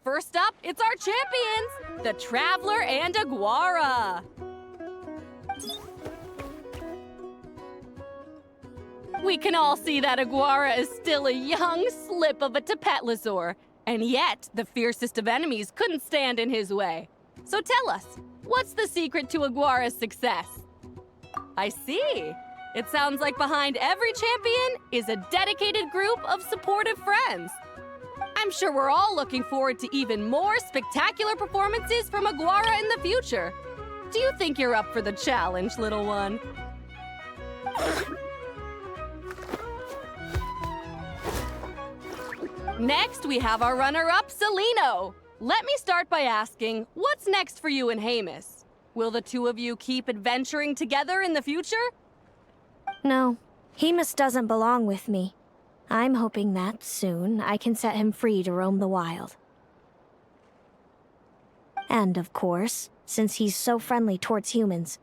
N: First up, it's our champions, the Traveler and Aguara. We can all see that Aguara is still a young slip of a Tapetlosaur, and yet the fiercest of enemies couldn't stand in his way. So tell us, what's the secret to Aguara's success? I see. It sounds like behind every champion is a dedicated group of supportive friends. I'm sure we're all looking forward to even more spectacular performances from Aguara in the future. Do you think you're up for the challenge, little one? Next, we have our runner-up, Celino. Let me start by asking, what's next for you and Hamus? Will the two of you keep adventuring together in the future?
J: No, Hemus doesn't belong with me. I'm hoping that soon I can set him free to roam the wild. And of course, since he's so friendly towards humans,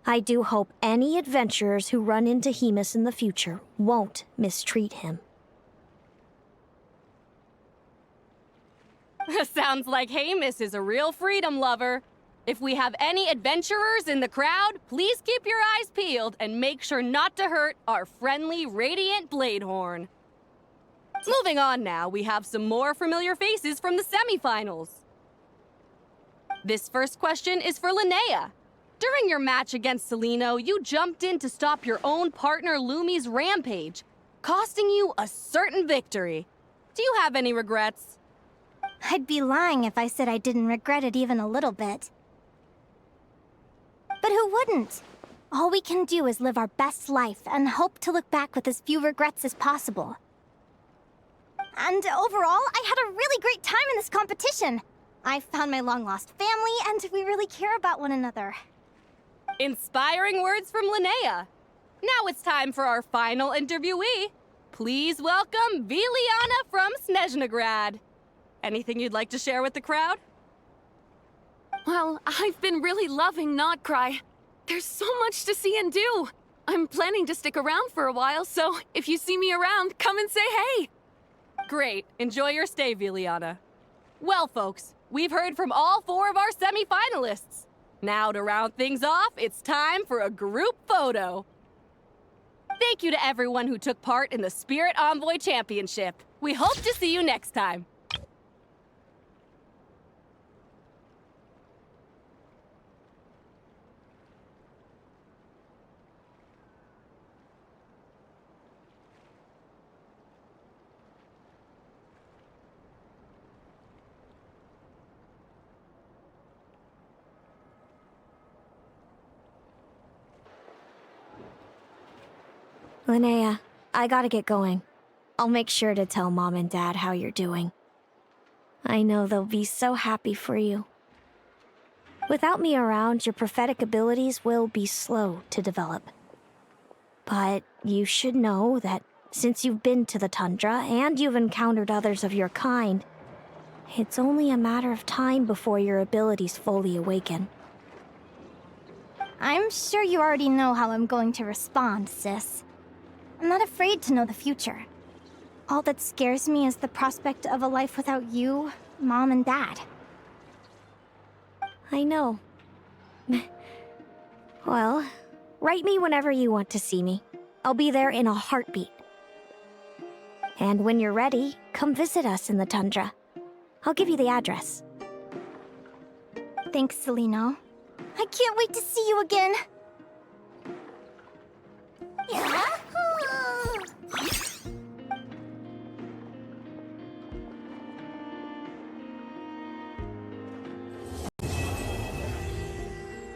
J: I do hope any adventurers who run into Hemus in the future won't mistreat him.
N: Sounds like Hamus is a real freedom lover. If we have any adventurers in the crowd, please keep your eyes peeled and make sure not to hurt our friendly, radiant Bladehorn. Moving on now, we have some more familiar faces from the semifinals. This first question is for Linnea. During your match against Celino, you jumped in to stop your own partner Lumi's rampage, costing you a certain victory. Do you have any regrets?
C: I'd be lying if I said I didn't regret it even a little bit. But who wouldn't? All we can do is live our best life and hope to look back with as few regrets as possible. And overall, I had a really great time in this competition. I found my long-lost family, and we really care about one another.
N: Inspiring words from Linnea. Now it's time for our final interviewee. Please welcome Viliana from Snezhnegrad. Anything you'd like to share with the crowd?
E: Well, I've been really loving Nodcry. There's so much to see and do. I'm planning to stick around for a while, so if you see me around, come and say hey.
N: Great. Enjoy your stay, Viliana. Well, folks, we've heard from all 4 of our semi-finalists. Now, to round things off, it's time for a group photo. Thank you to everyone who took part in the Spirit Envoy Championship. We hope to see you next time.
J: Linnea, I gotta get going. I'll make sure to tell Mom and Dad how you're doing. I know they'll be so happy for you. Without me around, your prophetic abilities will be slow to develop. But you should know that since you've been to the tundra and you've encountered others of your kind, it's only a matter of time before your abilities fully awaken.
C: I'm sure you already know how I'm going to respond, sis. I'm not afraid to know the future. All that scares me is the prospect of a life without you, Mom, and Dad.
J: I know. Well, write me whenever you want to see me. I'll be there in a heartbeat. And when you're ready, come visit us in the tundra. I'll give you the address.
C: Thanks, Celino. I can't wait to see you again.
B: Yeah?